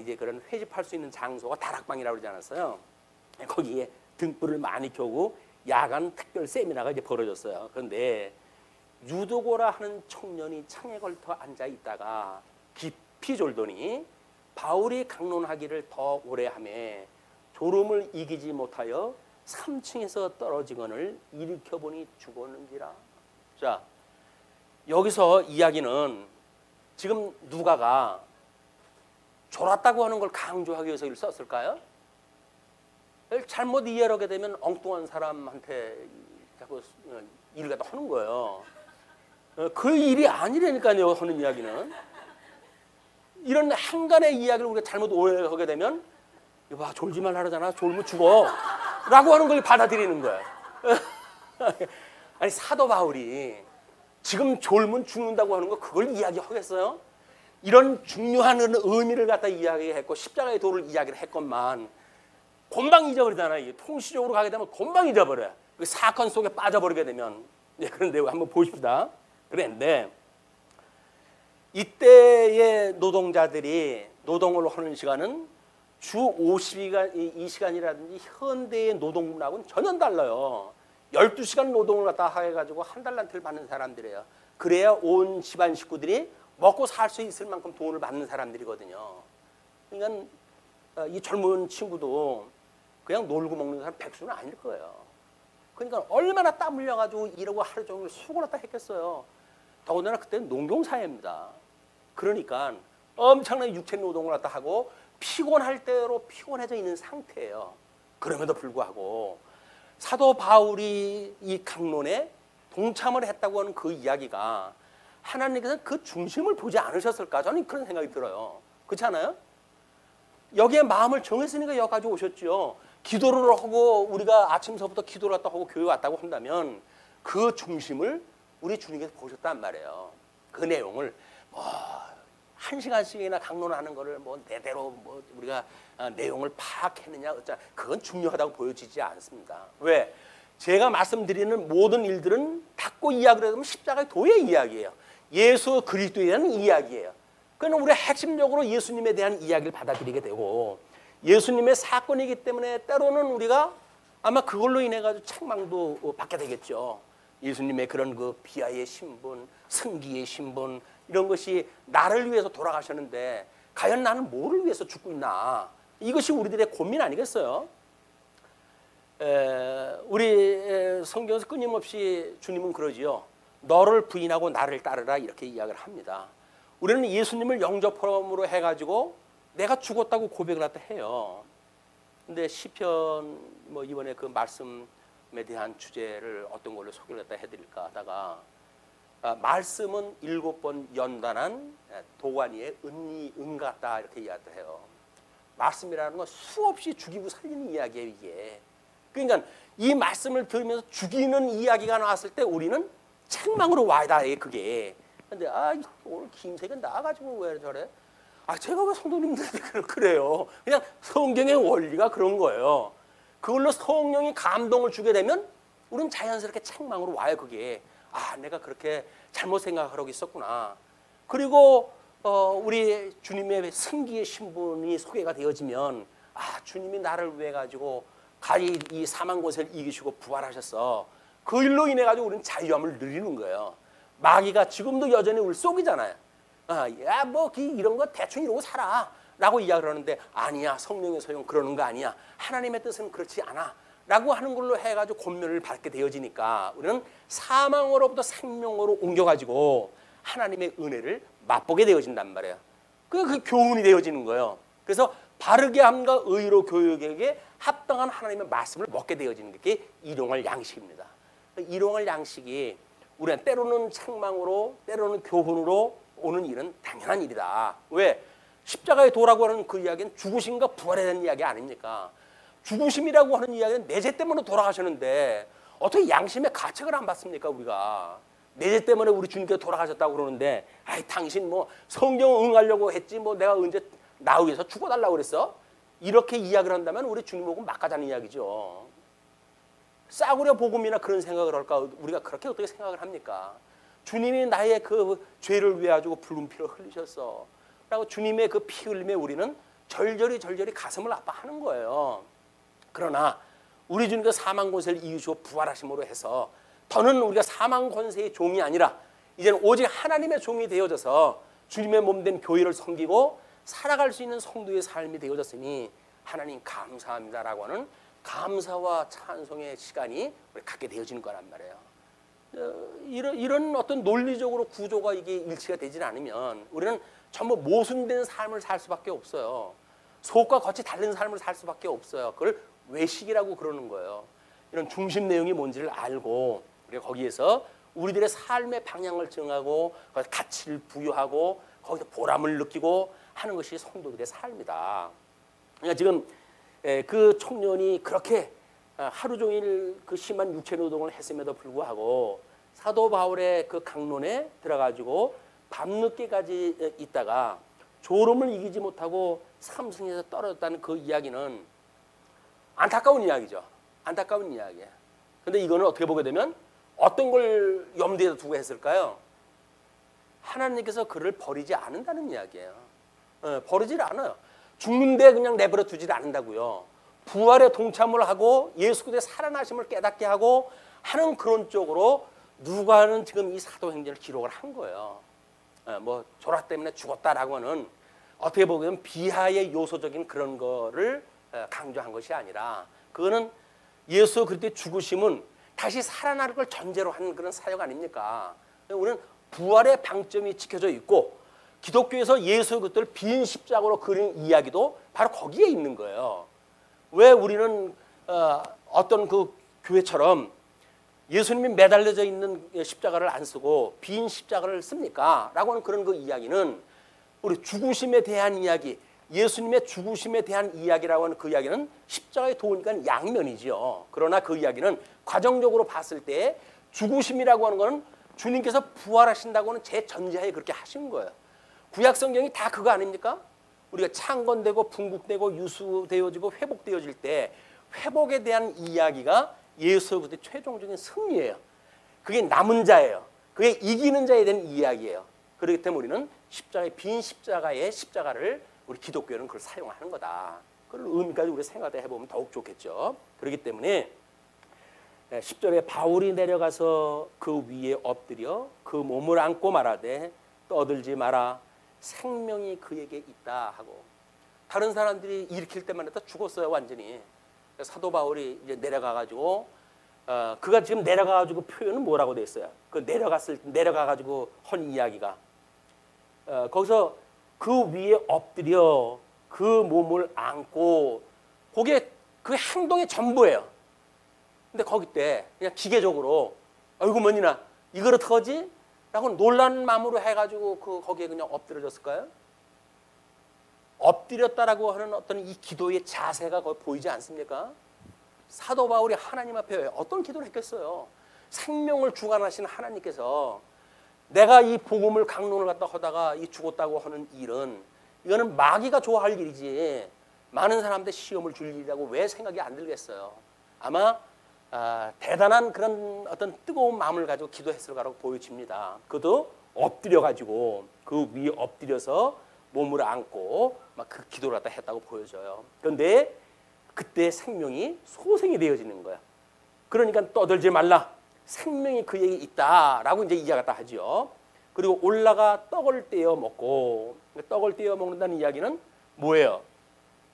이제 그런 회집할 수 있는 장소가 다락방이라고 그러지 않았어요. 거기에 등불을 많이 켜고 야간 특별 세미나가 이제 벌어졌어요. 그런데 유도고라 하는 청년이 창에 걸터 앉아 있다가 깊이 졸더니 바울이 강론하기를 더 오래 하며 졸음을 이기지 못하여 3층에서 떨어지거늘 일으켜보니 죽었는지라. 자, 여기서 이야기는 지금 누가가 졸았다고 하는 걸 강조하기 위해서 이를 썼을까요? 잘못 이해를 하게 되면 엉뚱한 사람한테 자꾸 일을 갖다 하는 거예요. 그 일이 아니라니까요, 하는 이야기는. 이런 한간의 이야기를 우리가 잘못 오해하게 되면 봐, 졸지 말라 그러잖아. 졸면 죽어. 라고 하는 걸 받아들이는 거예요. 아니, 사도 바울이 지금 졸면 죽는다고 하는 거 그걸 이야기하겠어요? 이런 중요한 의미를 갖다 이야기했고 십자가의 도를 이야기를 했건만 금방 잊어버리잖아요. 통시적으로 가게 되면 금방 잊어버려요. 그 사건 속에 빠져버리게 되면. 그런 내용 한번 보십시다. 그랬는데 이때의 노동자들이 노동을 하는 시간은 주 50시간 이 시간이라든지 현대의 노동하고는 전혀 달라요. 12시간 노동을 갖다 해가지고 한 달란트를 받는 사람들이에요. 그래야 온 집안 식구들이 먹고 살 수 있을 만큼 돈을 받는 사람들이거든요. 그러니까 이 젊은 친구도 그냥 놀고 먹는 사람 백수는 아닐 거예요. 그러니까 얼마나 땀 흘려가지고 이러고 하루 종일 수고를 했다 했겠어요. 더군다나 그때는 농경사회입니다. 그러니까 엄청난 육체 노동을 갖다 하고 피곤할 대로 피곤해져 있는 상태예요. 그럼에도 불구하고 사도 바울이 이 강론에 동참을 했다고 하는 그 이야기가 하나님께서 그 중심을 보지 않으셨을까? 저는 그런 생각이 들어요. 그렇지 않아요? 여기에 마음을 정했으니까 여기까지 오셨죠. 기도를 하고 우리가 아침서부터 기도를 했다 하고 교회 왔다고 한다면 그 중심을 우리 주님께서 보셨단 말이에요. 그 내용을 뭐 1시간씩이나 강론하는 거를 뭐 내대로 뭐 우리가 내용을 파악했느냐 어쩌 그건 중요하다고 보여지지 않습니다. 왜? 제가 말씀드리는 모든 일들은 닫고 이야기를 하면 십자가의 도의 이야기예요. 예수 그리스도에 대한 이야기예요. 그러니까 우리가 핵심적으로 예수님에 대한 이야기를 받아들이게 되고 예수님의 사건이기 때문에 때로는 우리가 아마 그걸로 인해 가지고 책망도 받게 되겠죠. 예수님의 그런 그 비하의 신분, 승기의 신분 이런 것이 나를 위해서 돌아가셨는데 과연 나는 뭐를 위해서 죽고 있나? 이것이 우리들의 고민 아니겠어요? 우리 성경에서 끊임없이 주님은 그러지요. 너를 부인하고 나를 따르라 이렇게 이야기를 합니다. 우리는 예수님을 영접함으로 해가지고 내가 죽었다고 고백을 하다 해요. 근데 시편 뭐 이번에 그 말씀에 대한 주제를 어떤 걸로 소개를 했다 해드릴까 하다가 말씀은 7번 연단한 도가니의 은 같다 이렇게 이야기를 해요. 말씀이라는 건 수없이 죽이고 살리는 이야기예요 이게. 그러니까 이 말씀을 들으면서 죽이는 이야기가 나왔을 때 우리는 책망으로 와야 돼 그게. 근데 오늘 김색은 나가지고 왜 저래? 제가 왜 성도님들한테 그래요? 그냥 성경의 원리가 그런 거예요. 그걸로 성령이 감동을 주게 되면 우리는 자연스럽게 책망으로 와요 그게. 내가 그렇게 잘못 생각하고 있었구나. 그리고 우리 주님의 승기의 신분이 소개가 되어지면 주님이 나를 위해 가지고 이 사망 권세를 이기시고 부활하셨어. 그 일로 인해 가지고 우리는 자유함을 누리는 거예요. 마귀가 지금도 여전히 우리 속이잖아요. 이런 거 대충 이러고 살아 라고 이야기를 하는데 아니야 성령의 소용 그러는 거 아니야. 하나님의 뜻은 그렇지 않아 라고 하는 걸로 해가지고 권면을 받게 되어지니까 우리는 사망으로부터 생명으로 옮겨가지고 하나님의 은혜를 맛보게 되어진단 말이에요. 그 교훈이 되어지는 거예요. 그래서 바르게 함과 의로 교육에게 합당한 하나님의 말씀을 먹게 되어지는 게 일용할 양식입니다. 일용할 양식이 우리는 때로는 책망으로 때로는 교훈으로 오는 일은 당연한 일이다. 왜? 십자가의 도라고 하는 그 이야기는 죽으심과 부활에 대한 이야기 아닙니까? 죽으심이라고 하는 이야기는 내 죄 때문에 돌아가셨는데 어떻게 양심의 가책을 안 받습니까 우리가? 내 죄 때문에 우리 주님께서 돌아가셨다고 그러는데 당신 뭐 성경 응하려고 했지 뭐 내가 언제 나 위해서 죽어달라고 그랬어? 이렇게 이야기를 한다면 우리 주님 보고 막가자는 이야기죠. 싸구려 복음이나 그런 생각을 할까? 우리가 그렇게 어떻게 생각을 합니까? 주님이 나의 그 죄를 위해 가지고 붉은 피를 흘리셨어. 라고 주님의 그 피 흘림에 우리는 절절히 가슴을 아파하는 거예요. 그러나 우리 주님께서 사망 권세를 이기시고 부활하심으로 해서 더는 우리가 사망 권세의 종이 아니라 이제는 오직 하나님의 종이 되어져서 주님의 몸된 교회를 섬기고 살아갈 수 있는 성도의 삶이 되어졌으니 하나님 감사합니다라고 하는 감사와 찬송의 시간이 우리 갖게 되어지는 거란 말이에요. 이런 어떤 논리적으로 구조가 이게 일치가 되질 않으면 우리는 전부 모순된 삶을 살 수밖에 없어요. 속과 겉이 다른 삶을 살 수밖에 없어요. 그걸 외식이라고 그러는 거예요. 이런 중심 내용이 뭔지를 알고 우리가 거기에서 우리들의 삶의 방향을 정하고 가치를 부여하고 거기서 보람을 느끼고 하는 것이 성도들의 삶이다. 그러니까 지금 그 청년이 그렇게 하루 종일 그 심한 육체 노동을 했음에도 불구하고 사도 바울의 그 강론에 들어가지고 밤늦게까지 있다가 졸음을 이기지 못하고 삼승에서 떨어졌다는 그 이야기는 안타까운 이야기죠. 안타까운 이야기예요. 근데 이거는 어떻게 보게 되면 어떤 걸 염두에 두고 했을까요? 하나님께서 그를 버리지 않는다는 이야기예요. 버리질 않아요. 죽는데 그냥 내버려 두질 않는다고요. 부활에 동참을 하고 예수 그리스도의 살아나심을 깨닫게 하고 하는 그런 쪽으로 누가는 지금 이 사도행전을 기록을 한 거예요. 뭐 조라 때문에 죽었다라고 하는 어떻게 보면 비하의 요소적인 그런 거를 강조한 것이 아니라 그거는 예수 그리스도의 죽으심은 다시 살아날 걸 전제로 하는 그런 사역 아닙니까? 우리는 부활의 방점이 지켜져 있고 기독교에서 예수 그리스도를 빈 십자가로 그린 이야기도 바로 거기에 있는 거예요. 왜 우리는 어떤 그 교회처럼 예수님이 매달려져 있는 십자가를 안 쓰고 빈 십자가를 씁니까? 라고 하는 그런 그 이야기는 우리 죽으심에 대한 이야기, 예수님의 죽으심에 대한 이야기라고 하는 그 이야기는 십자가에 도우니까 양면이지요. 그러나 그 이야기는 과정적으로 봤을 때 죽으심이라고 하는 것은 주님께서 부활하신다고 하는 제 전제하에 그렇게 하신 거예요. 구약 성경이 다 그거 아닙니까? 우리가 창건되고 분국되고 유수되어지고 회복되어질 때 회복에 대한 이야기가 예수 그리스도의 최종적인 승리예요. 그게 남은 자예요. 그게 이기는 자에 대한 이야기예요. 그렇기 때문에 우리는 십자가의 빈 십자가의 십자가를 우리 기독교는 그걸 사용하는 거다. 그런 의미까지 우리 생각해 보면 더욱 좋겠죠. 그렇기 때문에 10절에 바울이 내려가서 그 위에 엎드려 그 몸을 안고 말하되 떠들지 마라. 생명이 그에게 있다 하고 다른 사람들이 일으킬 때만 해도 죽었어요. 완전히. 사도 바울이 이제 내려가가지고 그가 지금 내려가가지고 표현은 뭐라고 돼 있어요? 그 내려가가지고 한 이야기가 거기서 그 위에 엎드려 그 몸을 안고 그게 그 행동의 전부예요. 근데 거기 때 그냥 기계적으로 아이고 뭐니나 이걸 어떡하지? 라고 놀란 마음으로 해가지고 거기에 그냥 엎드려졌을까요? 엎드렸다라고 하는 어떤 이 기도의 자세가 거기 보이지 않습니까? 사도 바울이 하나님 앞에 어떤 기도를 했겠어요? 생명을 주관하신 하나님께서 내가 이 복음을 강론을 갖다 하다가 이 죽었다고 하는 일은 이거는 마귀가 좋아할 일이지 많은 사람들 시험을 줄 일이라고 왜 생각이 안 들겠어요? 아마 대단한 그런 어떤 뜨거운 마음을 가지고 기도했을 거라고 보여집니다. 그도 엎드려가지고 그 위에 엎드려서 몸을 안고 막 그 기도를 갖다 했다고 보여져요. 그런데 그때 생명이 소생이 되어지는 거야. 그러니까 떠들지 말라. 생명이 그에게 있다라고 이제 이야기가 하죠. 그리고 올라가 떡을 떼어 먹고 떡을 떼어 먹는다는 이야기는 뭐예요?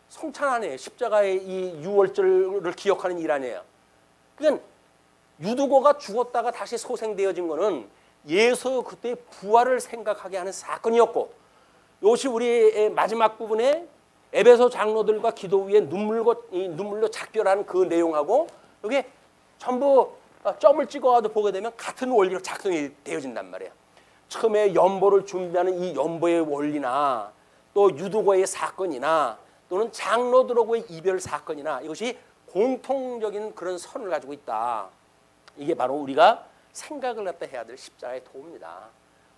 성찬 아니에요. 십자가의 이 유월절을 기억하는 일 아니에요. 그러니까 유두고가 죽었다가 다시 소생되어진 거는 예수 그때의 부활을 생각하게 하는 사건이었고 이것이 우리의 마지막 부분에 에베소 장로들과 기도 위에 눈물로 작별하는 그 내용하고 이게 전부 점을 찍어가지고 보게 되면 같은 원리로 작성이 되어진단 말이에요. 처음에 연보를 준비하는 이 연보의 원리나 또 유두고의 사건이나 또는 장로들하고의 이별 사건이나 이것이 공통적인 그런 선을 가지고 있다. 이게 바로 우리가 생각을 갖다 해야 될 십자가의 도입니다.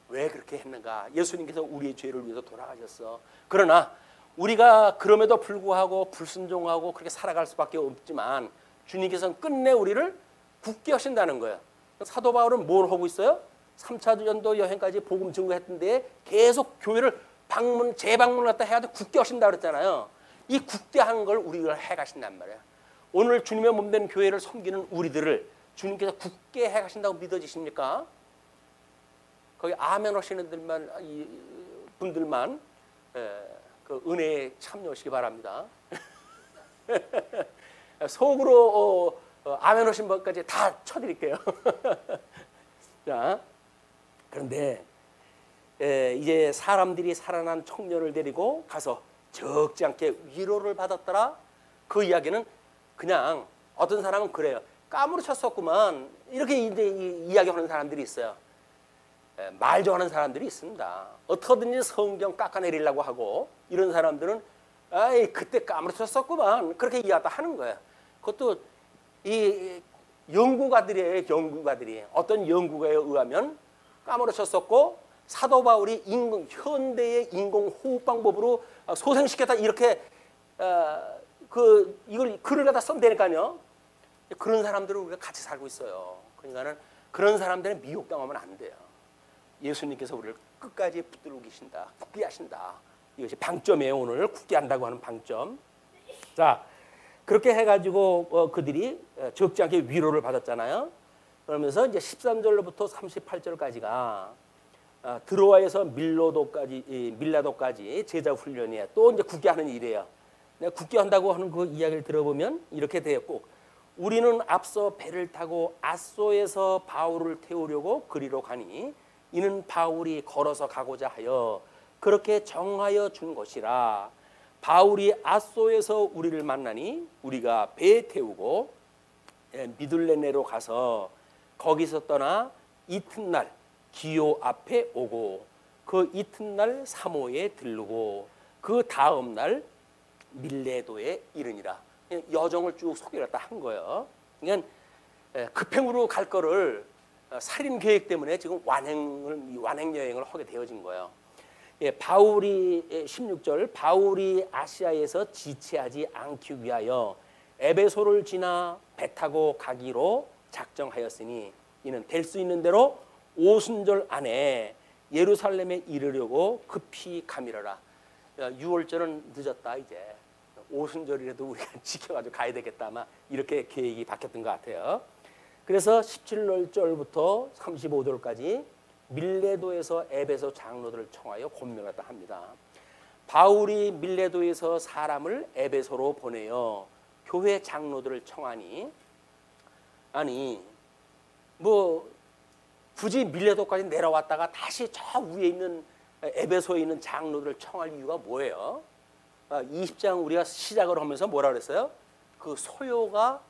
왜 그렇게 했는가? 예수님께서 우리의 죄를 위해서 돌아가셨어. 그러나 우리가 그럼에도 불구하고 불순종하고 그렇게 살아갈 수밖에 없지만 주님께서는 끝내 우리를 굳게 하신다는 거예요. 사도 바울은 뭘 하고 있어요? 3차 전도 여행까지 복음 증거했던데 계속 교회를 재방문을 갖다 해야 돼 굳게 하신다 그랬잖아요. 이 굳게 하는 걸 우리가 해가신단 말이에요. 오늘 주님의 몸된 교회를 섬기는 우리들을 주님께서 굳게 해가신다고 믿어지십니까? 거기 아멘 하시는 분들만 그 은혜에 참여하시기 바랍니다. 속으로 아멘 하신 분까지 다 쳐드릴게요. 자, 그런데 이제 사람들이 살아난 청년을 데리고 가서 적지 않게 위로를 받았더라. 그 이야기는 그냥 어떤 사람은 그래요. 까무러쳤었구만. 이렇게 이제 이야기하는 사람들이 있어요. 말 좋아하는 사람들이 있습니다. 어떻게든지 성경 깎아내리려고 하고 이런 사람들은 아이 그때 까무러쳤었구만. 그렇게 이야기하다 하는 거예요. 그것도 이 연구가들이에요. 연구가들이. 어떤 연구가에 의하면 까무러쳤었고 사도 바울이 현대의 인공호흡 방법으로 소생시켰다 이렇게 이걸 글을 갖다 쓰면 되니까요. 그런 사람들을 우리가 같이 살고 있어요. 그러니까는 그런 사람들은 미혹당하면 안 돼요. 예수님께서 우리를 끝까지 붙들고 계신다. 굳게 하신다. 이것이 방점이에요. 오늘 굳게 한다고 하는 방점. 자, 그렇게 해가지고 그들이 적지 않게 위로를 받았잖아요. 그러면서 이제 13절부터 38절까지가 드로아에서 밀라도까지 제자 훈련이에요. 또 이제 굳게 하는 일이에요. 내가 굳게 한다고 하는 그 이야기를 들어보면 이렇게 되었고, 우리는 앞서 배를 타고 아소에서 바울을 태우려고 그리로 가니 이는 바울이 걸어서 가고자 하여 그렇게 정하여 준 것이라. 바울이 아소에서 우리를 만나니 우리가 배에 태우고 미둘레네로 가서 거기서 떠나 이튿날 기오 앞에 오고 그 이튿날 사모에 들르고 그 다음 날 밀레도에 이르니라. 여정을 쭉 소개를 한 거예요. 그러니까 급행으로 갈 거를 살인 계획 때문에 지금 완행 여행을 하게 되어진 거예요. 바울이 16절 바울이 아시아에서 지체하지 않기 위하여 에베소를 지나 배 타고 가기로 작정하였으니 이는 될 수 있는 대로 오순절 안에 예루살렘에 이르려고 급히 가미르라. 6월절은 늦었다. 이제 오순절이라도 우리가 지켜가지고 가야 되겠다. 아마 이렇게 계획이 바뀌었던 것 같아요. 그래서 17절부터 35절까지 밀레도에서 에베소 장로들을 청하여 권면하다 합니다. 바울이 밀레도에서 사람을 에베소로 보내어 교회 장로들을 청하니 아니 뭐 굳이 밀레도까지 내려왔다가 다시 저 위에 있는 에베소에 있는 장로들을 청할 이유가 뭐예요? 20장 우리가 시작을 하면서 뭐라 그랬어요? 그 소요가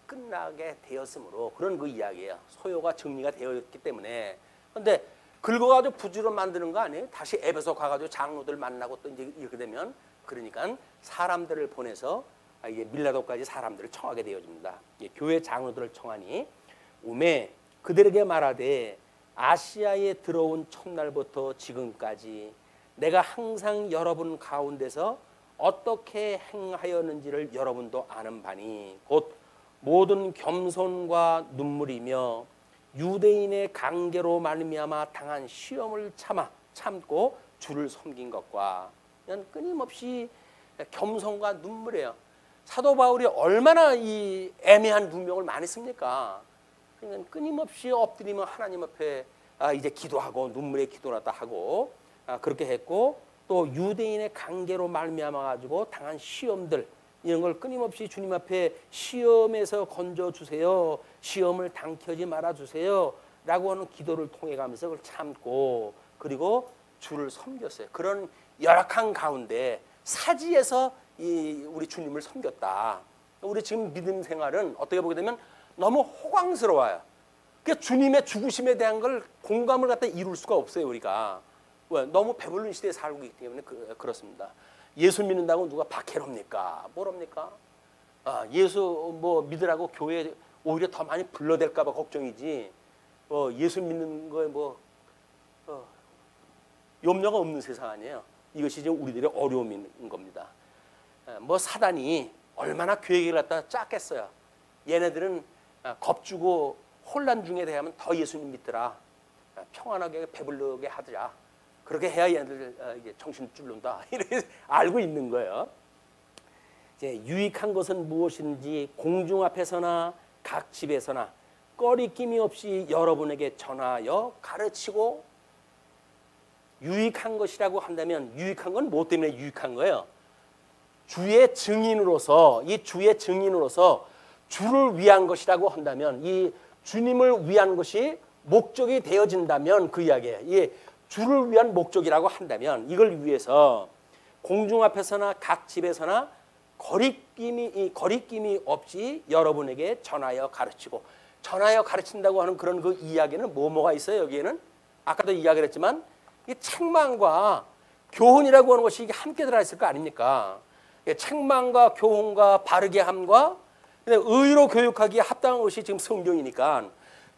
끝나게 되었으므로 그런 그 이야기예요. 소요가 정리가 되었기 때문에. 근데 긁어가지고 부지런 만드는 거 아니에요? 다시 에베소 가가지고 장로들 만나고 또 이제 이렇게 되면 그러니까 사람들을 보내서 이게 밀라도까지 사람들을 청하게 되어집니다. 교회 장로들을 청하니 오매 그들에게 말하되 아시아에 들어온 첫날부터 지금까지 내가 항상 여러분 가운데서 어떻게 행하였는지를 여러분도 아는 바니 곧 모든 겸손과 눈물이며 유대인의 강계로 말미암아 당한 시험을 참고 주를 섬긴 것과 끊임없이 겸손과 눈물이에요. 사도 바울이 얼마나 이 애매한 문명을 많이 씁니까? 그러니까 끊임없이 엎드리면 하나님 앞에 이제 기도하고 눈물의 기도라다 하고 그렇게 했고 또 유대인의 관계로 말미암아 가지고 당한 시험들 이런 걸 끊임없이 주님 앞에 시험에서 건져 주세요. 시험을 당켜지 말아 주세요. 라고 하는 기도를 통해 가면서 그걸 참고 그리고 주를 섬겼어요. 그런 열악한 가운데 사지에서 우리 주님을 섬겼다. 우리 지금 믿음 생활은 어떻게 보게 되면 너무 호강스러워요. 그러니까 주님의 죽으심에 대한 걸 공감을 갖다 이룰 수가 없어요. 우리가 왜? 너무 배부른 시대에 살고 있기 때문에 그렇습니다. 예수 믿는다고 누가 박해롭니까? 뭐랍니까? 예수 뭐 믿으라고 교회에 오히려 더 많이 불러댈까 봐 걱정이지. 예수 믿는 거에 염려가 없는 세상 아니에요. 이것이 지금 우리들의 어려움인 겁니다. 뭐 사단이 얼마나 계획을 갖다 짰겠어요. 얘네들은 겁주고 혼란 중에 대하면 더 예수님 믿더라. 평안하게 배불르게 하더라. 그렇게 해야 얘네들 이제 정신 줄는다. 이렇게 알고 있는 거예요. 이제 유익한 것은 무엇인지 공중 앞에서나 각 집에서나 꺼리낌이 없이 여러분에게 전하여 가르치고 유익한 것이라고 한다면 유익한 건 뭐 때문에 유익한 거예요? 주의 증인으로서 이 주의 증인으로서 주를 위한 것이라고 한다면 이 주님을 위한 것이 목적이 되어진다면 그 이야기에 이 주를 위한 목적이라고 한다면 이걸 위해서 공중 앞에서나 각 집에서나 거리낌이 없이 여러분에게 전하여 가르치고 전하여 가르친다고 하는 그런 그 이야기는 뭐가 있어요? 여기에는 아까도 이야기를 했지만 이 책망과 교훈이라고 하는 것이 이게 함께 들어있을 거 아닙니까? 책망과 교훈과 바르게 함과 의로 교육하기에 합당한 것이 지금 성경이니까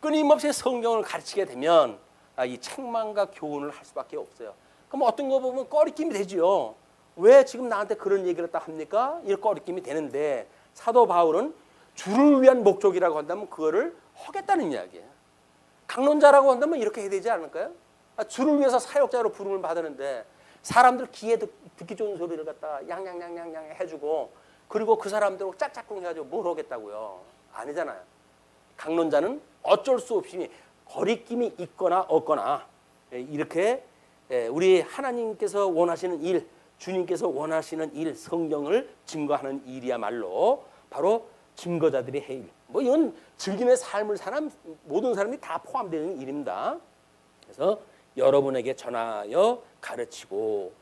끊임없이 성경을 가르치게 되면 이 책망과 교훈을 할 수밖에 없어요. 그럼 어떤 거 보면 꺼리낌이 되지요. 왜 지금 나한테 그런 얘기를 딱 합니까? 이 꺼리낌이 되는데 사도 바울은 주를 위한 목적이라고 한다면 그거를 하겠다는 이야기예요. 강론자라고 한다면 이렇게 해야 되지 않을까요? 주를 위해서 사역자로 부름을 받았는데 사람들 귀에 듣기 좋은 소리를 갖다 양양양양양 해주고 그리고 그 사람들하고 짝짝꿍 해가지고 뭘 하겠다고요? 아니잖아요. 강론자는 어쩔 수 없이 거리낌이 있거나 없거나 이렇게 우리 하나님께서 원하시는 일, 주님께서 원하시는 일, 성경을 증거하는 일이야말로 바로 증거자들의 해 일. 뭐 이건 증인의 삶을 사는 모든 사람이 다 포함되는 일입니다. 그래서 여러분에게 전하여 가르치고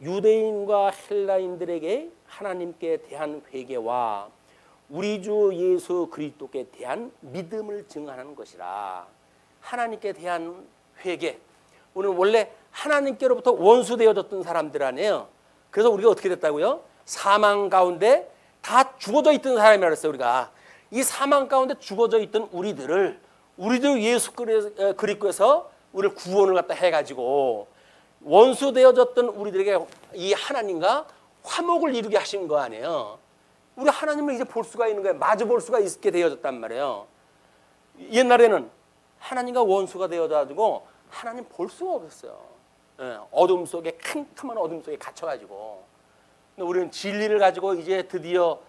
유대인과 헬라인들에게 하나님께 대한 회개와 우리 주 예수 그리스도께 대한 믿음을 증언하는 것이라. 하나님께 대한 회개. 오늘 원래 하나님께로부터 원수되어졌던 사람들 아니에요. 그래서 우리가 어떻게 됐다고요? 사망 가운데 다 죽어져 있던 사람이라 그랬어요. 우리가 이 사망 가운데 죽어져 있던 우리들 예수 그리스도에서 우리를 구원을 갖다 해가지고 원수되어졌던 우리들에게 이 하나님과 화목을 이루게 하신 거 아니에요. 우리 하나님을 이제 볼 수가 있는 거예요. 마주 볼 수가 있게 되어졌단 말이에요. 옛날에는 하나님과 원수가 되어가지고 하나님 볼 수가 없었어요. 어둠 속에 캄캄한 어둠 속에 갇혀가지고. 근데 우리는 진리를 가지고 이제 드디어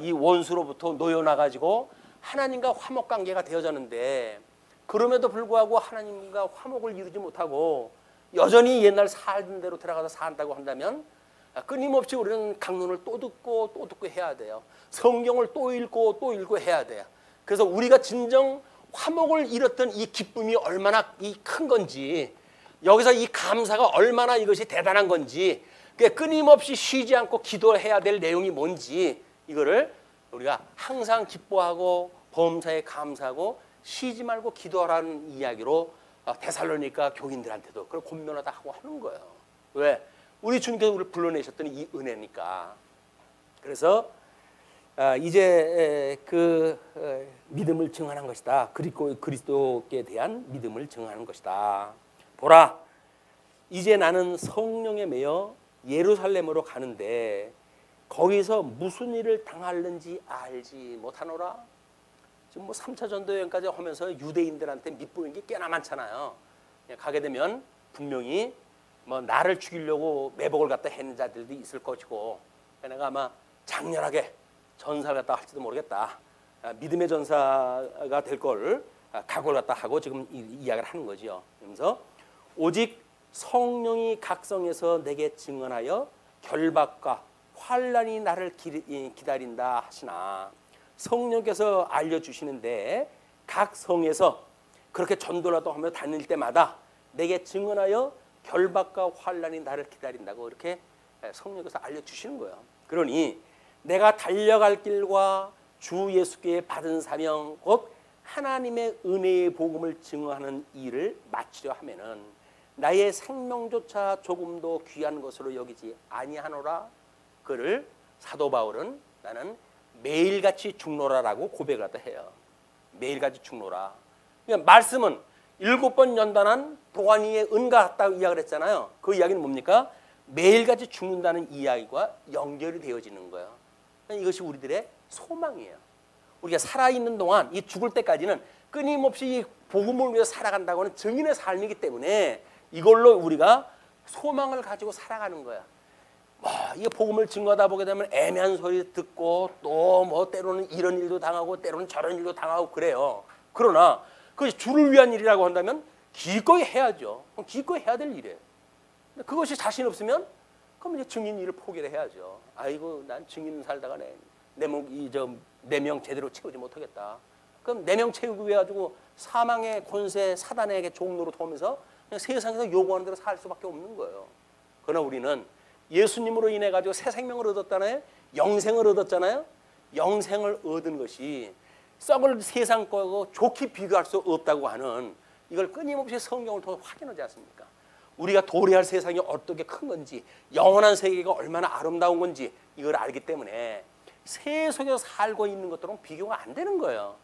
이 원수로부터 놓여나가지고 하나님과 화목 관계가 되어졌는데 그럼에도 불구하고 하나님과 화목을 이루지 못하고 여전히 옛날 살던 대로 들어가서 산다고 한다면 끊임없이 우리는 강론을 또 듣고 해야 돼요. 성경을 또 읽고 해야 돼요. 그래서 우리가 진정 화목을 이뤘던 이 기쁨이 얼마나 큰 건지 여기서 이 감사가 얼마나 이것이 대단한 건지 끊임없이 쉬지 않고 기도해야 될 내용이 뭔지 이거를 우리가 항상 기뻐하고 범사에 감사하고 쉬지 말고 기도하라는 이야기로 데살로니가 교인들한테도 그걸 권면하다 하고 하는 거예요. 왜? 우리 주님께서 우리를 불러내셨던 이 은혜니까. 그래서 이제 그 믿음을 증언한 것이다. 그리스도께 대한 믿음을 증언하는 것이다. 보라, 이제 나는 성령에 매여 예루살렘으로 가는데 거기서 무슨 일을 당할는지 알지 못하노라. 지금 뭐 3차 전도 여행까지 하면서 유대인들한테 밑보인 게 꽤나 많잖아요. 가게 되면 분명히 뭐 나를 죽이려고 매복을 갖다 했는 자들도 있을 것이고 내가 아마 장렬하게 전사를 갖다 할지도 모르겠다. 믿음의 전사가 될 걸 각오를 갖다 하고 지금 이야기를 하는 거죠. 그러면서 오직 성령이 각성해서 내게 증언하여 결박과 환난이 나를 기다린다 하시나. 성령께서 알려주시는데 각 성에서 그렇게 전도라도 하며 다닐 때마다 내게 증언하여 결박과 환난이 나를 기다린다고 이렇게 성령께서 알려주시는 거예요. 그러니 내가 달려갈 길과 주 예수께 받은 사명 곧 하나님의 은혜의 복음을 증언하는 일을 마치려 하면은 나의 생명조차 조금도 귀한 것으로 여기지 아니하노라. 그를 사도 바울은 나는 매일같이 죽노라라고 고백을 하다 해요. 매일같이 죽노라. 그러니까 말씀은 7번 연단한 도가니의 은과 같다고 이야기를 했잖아요. 그 이야기는 뭡니까? 매일같이 죽는다는 이야기와 연결이 되어지는 거예요. 그러니까 이것이 우리들의 소망이에요. 우리가 살아있는 동안 이 죽을 때까지는 끊임없이 이 복음을 위해서 살아간다고 하는 증인의 삶이기 때문에 이걸로 우리가 소망을 가지고 살아가는 거야. 이 복음을 증거하다 보게 되면 애매한 소리 듣고 또 뭐 때로는 이런 일도 당하고 때로는 저런 일도 당하고 그래요. 그러나 그것이 주를 위한 일이라고 한다면 기꺼이 해야죠. 기꺼이 해야 될 일이에요. 그것이 자신 없으면 그럼 이제 증인 일을 포기를 해야죠. 아이고, 난 증인 살다가 내 명 제대로 채우지 못하겠다. 그럼 내 명 채우기 위해 가지고 사망의 권세 사단에게 종로로 도면서 그냥 세상에서 요구하는 대로 살 수밖에 없는 거예요. 그러나 우리는 예수님으로 인해 가지고 새 생명을 얻었잖아요. 영생을 얻었잖아요. 영생을 얻은 것이 썩을 세상 거하고 좋게 비교할 수 없다고 하는 이걸 끊임없이 성경을 통해 확인하지 않습니까? 우리가 도래할 세상이 어떻게 큰 건지, 영원한 세계가 얼마나 아름다운 건지 이걸 알기 때문에 세 속에서 살고 있는 것들은 비교가 안 되는 거예요.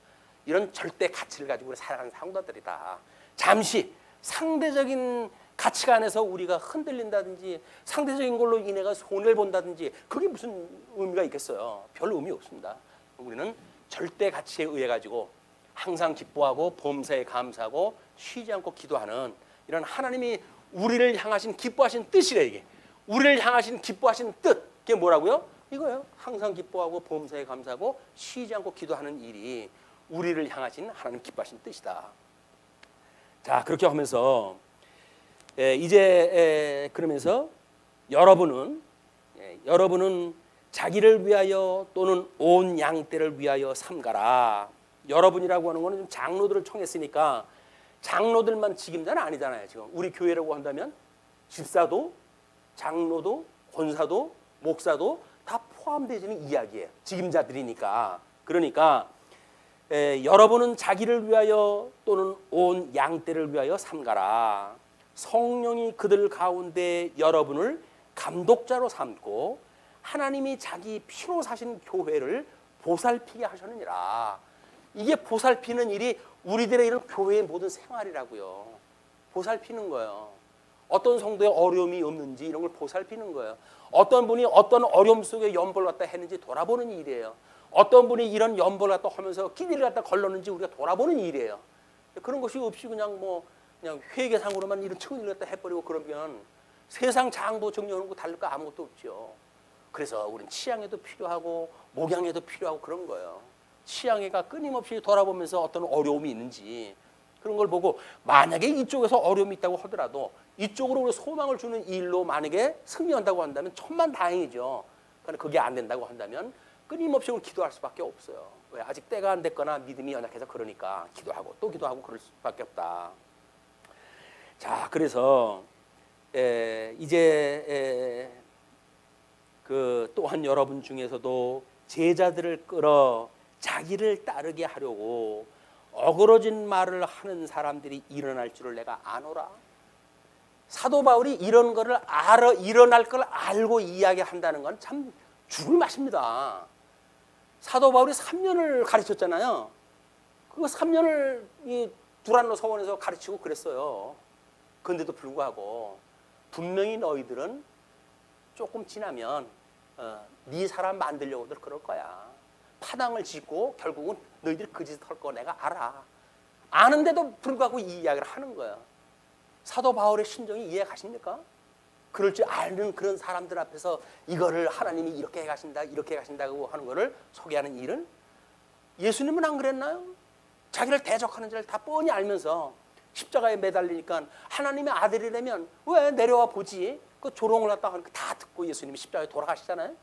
이런 절대 가치를 가지고 우리 살아가는 성도들이다. 잠시 상대적인 가치관에서 우리가 흔들린다든지 상대적인 걸로 인해가 손해를 본다든지 그게 무슨 의미가 있겠어요? 별 의미 없습니다. 우리는 절대 가치에 의해 가지고 항상 기뻐하고 범사에 감사하고 쉬지 않고 기도하는 이런 하나님이 우리를 향하신 기뻐하신 뜻이래. 이게 우리를 향하신 기뻐하신 뜻, 그게 뭐라고요? 이거예요. 항상 기뻐하고 범사에 감사하고 쉬지 않고 기도하는 일이 우리를 향하신 하나님 기뻐하신 뜻이다. 자, 그렇게 하면서 이제 그러면서 여러분은 자기를 위하여 또는 온 양떼를 위하여 삼가라. 여러분이라고 하는 거는 좀 장로들을 청했으니까 장로들만 직임자는 아니잖아요. 지금 우리 교회라고 한다면 집사도 장로도 권사도 목사도 다 포함되는 이야기예요. 직임자들이니까. 그러니까 여러분은 자기를 위하여 또는 온 양떼를 위하여 삼가라. 성령이 그들 가운데 여러분을 감독자로 삼고 하나님이 자기 피로 사신 교회를 보살피게 하셨느니라. 이게 보살피는 일이 우리들의 이런 교회의 모든 생활이라고요. 보살피는 거예요. 어떤 성도의 어려움이 없는지 이런 걸 보살피는 거예요. 어떤 분이 어떤 어려움 속에 연보를 갖다 했는지 돌아보는 일이에요. 어떤 분이 이런 연보를 갖다 하면서 끼니를 갖다 걸렀는지 우리가 돌아보는 일이에요. 그런 것이 없이 그냥 회계상으로만 이런 청일을 갖다 해버리고 그러면 세상 장도 정리하는 거 다를 거 아무것도 없죠. 그래서 우리는 치양에도 필요하고 목양에도 필요하고 그런 거예요. 치양회가 끊임없이 돌아보면서 어떤 어려움이 있는지 그런 걸 보고 만약에 이쪽에서 어려움이 있다고 하더라도 이쪽으로 우리 소망을 주는 일로 만약에 승리한다고 한다면 천만다행이죠. 그러나 그게 안 된다고 한다면 끊임없이 기도할 수밖에 없어요. 왜? 아직 때가 안 됐거나 믿음이 연약해서 그러니까 기도하고 또 기도하고 그럴 수밖에 없다. 자, 그래서 이제 그 또한 여러분 중에서도 제자들을 끌어 자기를 따르게 하려고 어그러진 말을 하는 사람들이 일어날 줄을 내가 아노라. 사도 바울이 이런 거를 일어날 걸 알고 이야기한다는 건 참 죽을 맛입니다. 사도 바울이 3년을 가르쳤잖아요. 그 3년을 이 두란노 서원에서 가르치고 그랬어요. 그런데도 불구하고 분명히 너희들은 조금 지나면 네 사람 만들려고들 그럴 거야. 파당을 짓고 결국은 너희들이 그 짓을 할 거 내가 알아. 아는데도 불구하고 이 이야기를 하는 거야. 사도 바울의 심정이 이해 가십니까? 그럴 줄 아는 그런 사람들 앞에서 이거를 하나님이 이렇게 해가신다, 이렇게 해가신다고 하는 거를 소개하는 일은 예수님은 안 그랬나요? 자기를 대적하는 자를 다 뻔히 알면서 십자가에 매달리니까 하나님의 아들이라면 왜 내려와 보지? 그 조롱을 갖다가 다 듣고 예수님이 십자가에 돌아가시잖아요.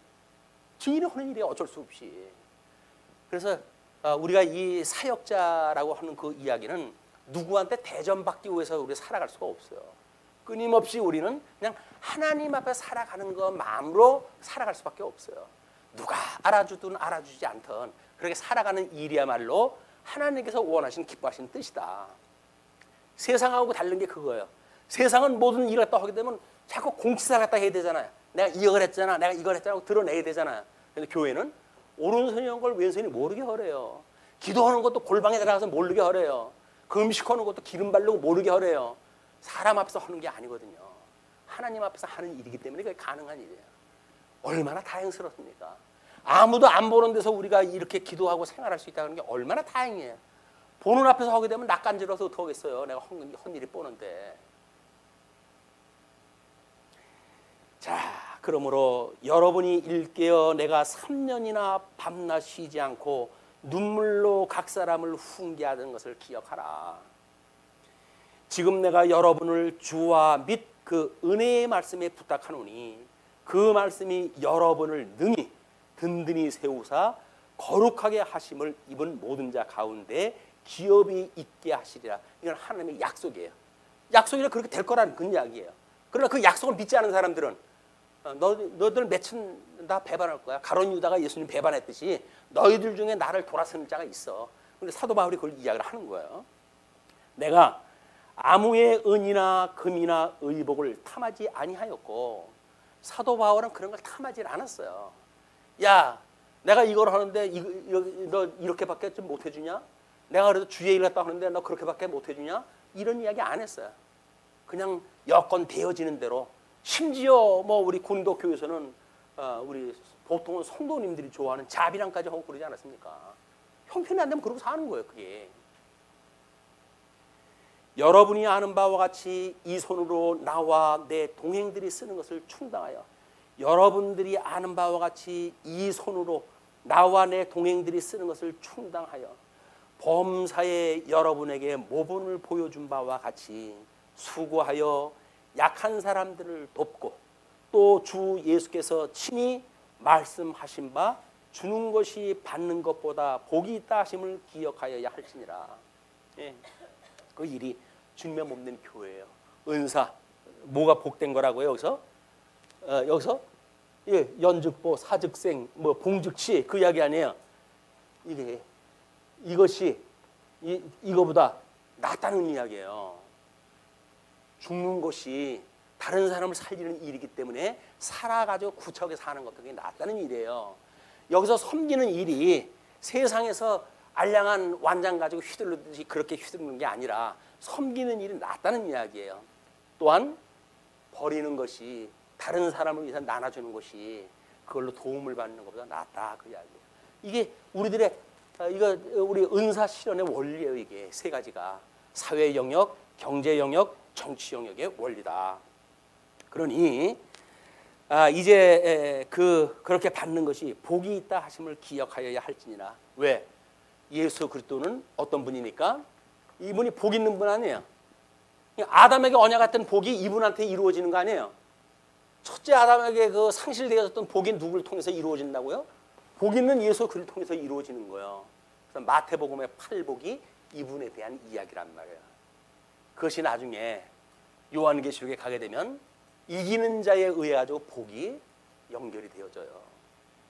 증인이 하는 일이 어쩔 수 없이. 그래서 우리가 이 사역자라고 하는 그 이야기는 누구한테 대전받기 위해서 우리 살아갈 수가 없어요. 끊임없이 우리는 그냥 하나님 앞에 살아가는 것 마음으로 살아갈 수밖에 없어요. 누가 알아주든 알아주지 않든 그렇게 살아가는 일이야말로 하나님께서 원하신 기뻐하신 뜻이다. 세상하고 다른 게 그거예요. 세상은 모든 일을 갖다 하게 되면 자꾸 공치사를 갖다 해야 되잖아요. 내가 이걸 했잖아, 내가 이걸 했잖아 하고 드러내야 되잖아요. 그런데 교회는 오른손이 한 걸 왼손이 모르게 하래요. 기도하는 것도 골방에 들어가서 모르게 하래요. 금식하는 것도 기름 바르고 모르게 하래요. 사람 앞에서 하는 게 아니거든요. 하나님 앞에서 하는 일이기 때문에 그게 가능한 일이에요. 얼마나 다행스럽습니까? 아무도 안 보는 데서 우리가 이렇게 기도하고 생활할 수 있다는 게 얼마나 다행이에요. 보는 앞에서 하게 되면 낯간지러워서 어떡하겠어요. 내가 한 일이 뻔한데. 자, 그러므로 여러분이 일깨어 내가 3년이나 밤낮 쉬지 않고 눈물로 각 사람을 훈계하던 것을 기억하라. 지금 내가 여러분을 주와 및 그 은혜의 말씀에 부탁하노니 그 말씀이 여러분을 능히 든든히 세우사 거룩하게 하심을 입은 모든 자 가운데 기업이 있게 하시리라. 이건 하나님의 약속이에요. 약속이라 그렇게 될 거라는 그 이야기예요. 그러나 그 약속을 믿지 않은 사람들은 너희들 몇천 다 배반할 거야. 가룟 유다가 예수님 배반했듯이 너희들 중에 나를 돌아서는 자가 있어. 근데 사도 바울이 그걸 이야기를 하는 거예요. 내가 아무의 은이나 금이나 의복을 탐하지 아니하였고, 사도 바울은 그런 걸 탐하지 않았어요. 야, 내가 이걸 하는데 너 이렇게밖에 좀 못해주냐? 내가 그래도 주의 일 갔다 하는데 너 그렇게밖에 못해주냐? 이런 이야기 안 했어요. 그냥 여건 되어지는 대로. 심지어 뭐 우리 고린도 교회에서는 우리 보통은 성도님들이 좋아하는 자비랑까지 하고 그러지 않았습니까? 형편이 안 되면 그러고 사는 거예요, 그게. 여러분이 아는 바와 같이 이 손으로 나와 내 동행들이 쓰는 것을 충당하여, 여러분들이 아는 바와 같이 이 손으로 나와 내 동행들이 쓰는 것을 충당하여 범사에 여러분에게 모범을 보여준 바와 같이 수고하여 약한 사람들을 돕고, 또 주 예수께서 친히 말씀하신 바 주는 것이 받는 것보다 복이 있다 하심을 기억하여야 할지니라. 예. 그 일이 주님의 몸된 교회예요. 은사, 뭐가 복된 거라고요? 여기서 예, 연즉보, 사즉생, 뭐 봉즉치 그 이야기 아니에요. 이것이 이거보다 낫다는 이야기예요. 죽는 것이 다른 사람을 살리는 일이기 때문에 살아가지고 구척에 사는 것도 그게 낫다는 일이에요. 여기서 섬기는 일이 세상에서 알량한 완장 가지고 휘둘르듯이 그렇게 휘두르는 게 아니라 섬기는 일이 낫다는 이야기예요. 또한 버리는 것이, 다른 사람을 위해서 나눠주는 것이 그걸로 도움을 받는 것보다 낫다, 그 이야기예요. 이게 우리들의 우리 은사 실현의 원리예요. 이게 세 가지가 사회 영역, 경제 영역, 정치 영역의 원리다. 그러니 이제 그렇게 받는 것이 복이 있다 하심을 기억하여야 할지니라. 왜? 예수 그리스도는 어떤 분이니까? 이분이 복 있는 분 아니에요. 아담에게 언약했던 복이 이분한테 이루어지는 거 아니에요. 첫째 아담에게 그 상실되어졌던 복이 누구를 통해서 이루어진다고요? 복 있는 예수 그리스도를 통해서 이루어지는 거예요. 그래서 마태복음의 8복이 이분에 대한 이야기란 말이에요. 그것이 나중에 요한계시록에 가게 되면 이기는 자에 의해 가지고 복이 연결이 되어져요.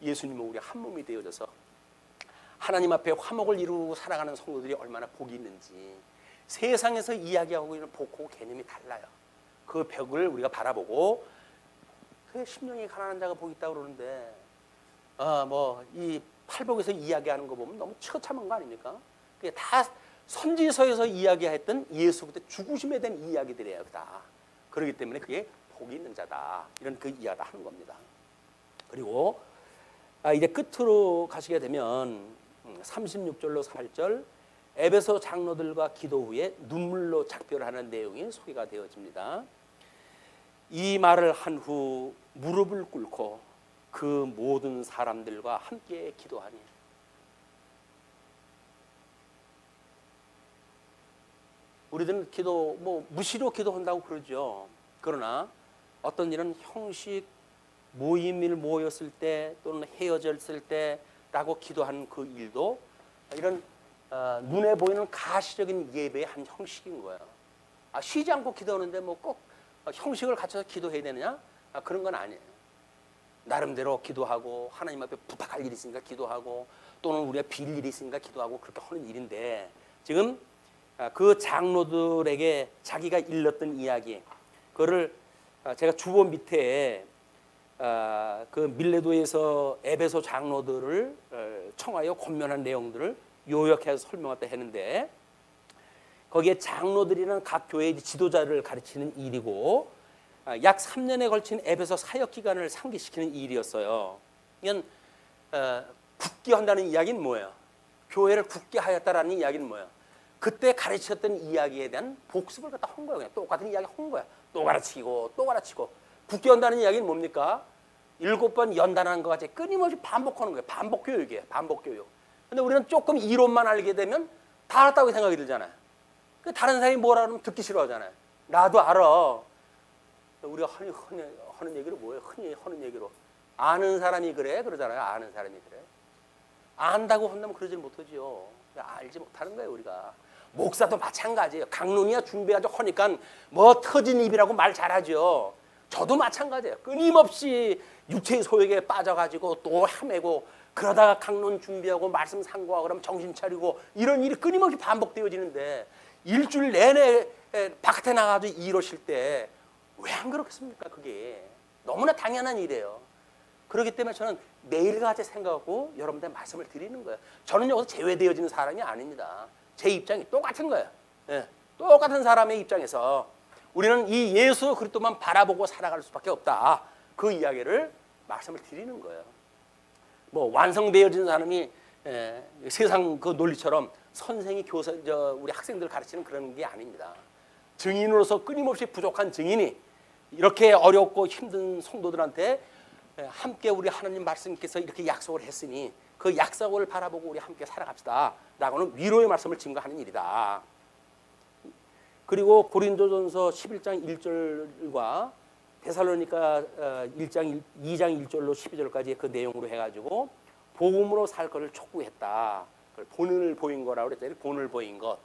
예수님은 우리 한 몸이 되어져서 하나님 앞에 화목을 이루고 살아가는 성도들이 얼마나 복이 있는지, 세상에서 이야기하고 있는 복하고 개념이 달라요. 그 벽을 우리가 바라보고, 그 심령이 가난한 자가 복이 있다고 그러는데 뭐 이 팔복에서 이야기하는 거 보면 너무 처참한 거 아닙니까? 그게 다 선지서에서 이야기했던 예수 그때 죽으심에 대한 이야기들이에요. 다. 그렇기 때문에 그게 복이 있는 자다, 이런 그 이야기를 하는 겁니다. 그리고 이제 끝으로 가시게 되면 36절로 8절 에베소 장로들과 기도 후에 눈물로 작별하는 내용이 소개가 되어집니다. 이 말을 한 후 무릎을 꿇고 그 모든 사람들과 함께 기도하니, 우리들은 기도 뭐 무시로 기도한다고 그러죠. 그러나 어떤 일은 형식, 모임을 모였을 때 또는 헤어졌을 때라고 기도하는 그 일도 이런 눈에 보이는 가시적인 예배의 한 형식인 거예요. 쉬지 않고 기도하는데 뭐 꼭 형식을 갖춰서 기도해야 되느냐? 그런 건 아니에요. 나름대로 기도하고, 하나님 앞에 부탁할 일이 있으니까 기도하고, 또는 우리가 빌 일이 있으니까 기도하고, 그렇게 하는 일인데, 지금 그 장로들에게 자기가 일렀던 이야기, 그거를 제가 주보 밑에 그 밀레도에서 에베소 장로들을 청하여 권면한 내용들을 요약해서 설명했다 했는데, 거기에 장로들이라는 각 교회의 지도자를 가르치는 일이고, 약 3년에 걸친 에베소 사역 기간을 상기시키는 일이었어요. 이건 굳게 한다는 이야기는 뭐예요? 교회를 굳게 하였다라는 이야기는 뭐예요? 그때 가르쳤던 이야기에 대한 복습을 갖다 한 거예요. 그냥 똑같은 이야기 한 거야. 또 가르치고 또 가르치고. 굳게 한다는 이야기는 뭡니까? 7번 연단하는 것 같이 끊임없이 반복하는 거예요. 반복 교육이에요. 반복 교육. 근데 우리는 조금 이론만 알게 되면 다 알았다고 생각이 들잖아요. 다른 사람이 뭐라 하면 듣기 싫어하잖아요. 나도 알아. 우리가 흔히 하는 얘기로 뭐예요? 흔히 하는 얘기로 아는 사람이 그래 그러잖아요. 아는 사람이 그래. 안다고 한다면 그러질 못하지요. 알지 못하는 거예요 우리가. 목사도 마찬가지예요. 강론이야 준비하자 하니까 뭐 터진 입이라고 말 잘하죠. 저도 마찬가지예요. 끊임없이 육체의 소욕에 빠져가지고 또 헤매고 그러다가 강론 준비하고 말씀 상고하고 그러면 정신 차리고 이런 일이 끊임없이 반복되어지는데 일주일 내내 바깥에 나가서 일하실 때 왜 안 그렇겠습니까? 그게 너무나 당연한 일이에요. 그렇기 때문에 저는 매일같이 생각하고 여러분들 말씀을 드리는 거예요. 저는 여기서 제외되어지는 사람이 아닙니다. 제 입장이 똑같은 거예요. 예, 똑같은 사람의 입장에서 우리는 이 예수 그리스도만 바라보고 살아갈 수밖에 없다. 그 이야기를 말씀을 드리는 거예요. 뭐 완성되어진 사람이 세상 그 논리처럼 선생이 교사 우리 학생들 가르치는 그런 게 아닙니다. 증인으로서 끊임없이 부족한 증인이 이렇게 어렵고 힘든 성도들한테 함께 우리 하나님 말씀께서 이렇게 약속을 했으니 그 약속을 바라보고 우리 함께 살아갑시다 라고는 위로의 말씀을 증거하는 일이다. 그리고 고린도전서 11장 1절과 데살로니가 2장 1절로 12절까지 그 내용으로 해가지고 복음으로 살 것을 촉구했다. 그걸 본을 보인 거라고 그랬더니 본을 보인 것.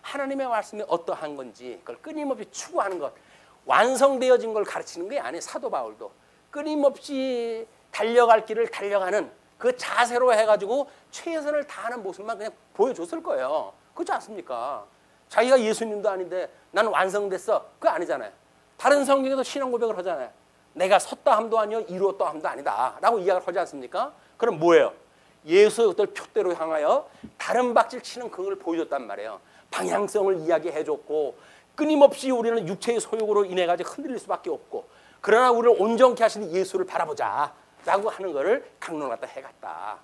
하나님의 말씀이 어떠한 건지 그걸 끊임없이 추구하는 것. 완성되어진 걸 가르치는 게 아니에요. 사도 바울도. 끊임없이 달려갈 길을 달려가는 그 자세로 해가지고 최선을 다하는 모습만 그냥 보여줬을 거예요. 그렇지 않습니까? 자기가 예수님도 아닌데 나는 완성됐어. 그거 아니잖아요. 다른 성경에도 신앙 고백을 하잖아요. 내가 섰다 함도 아니요 이루었다 함도 아니다 라고 이야기를 하지 않습니까? 그럼 뭐예요? 예수의 어떤 표대로 향하여 다른 박질 치는 그걸 보여줬단 말이에요. 방향성을 이야기해줬고 끊임없이 우리는 육체의 소욕으로 인해 가지고 흔들릴 수밖에 없고 그러나 우리를 온전케 하시는 예수를 바라보자 라고 하는 것을 강론을 갖다 해갔다.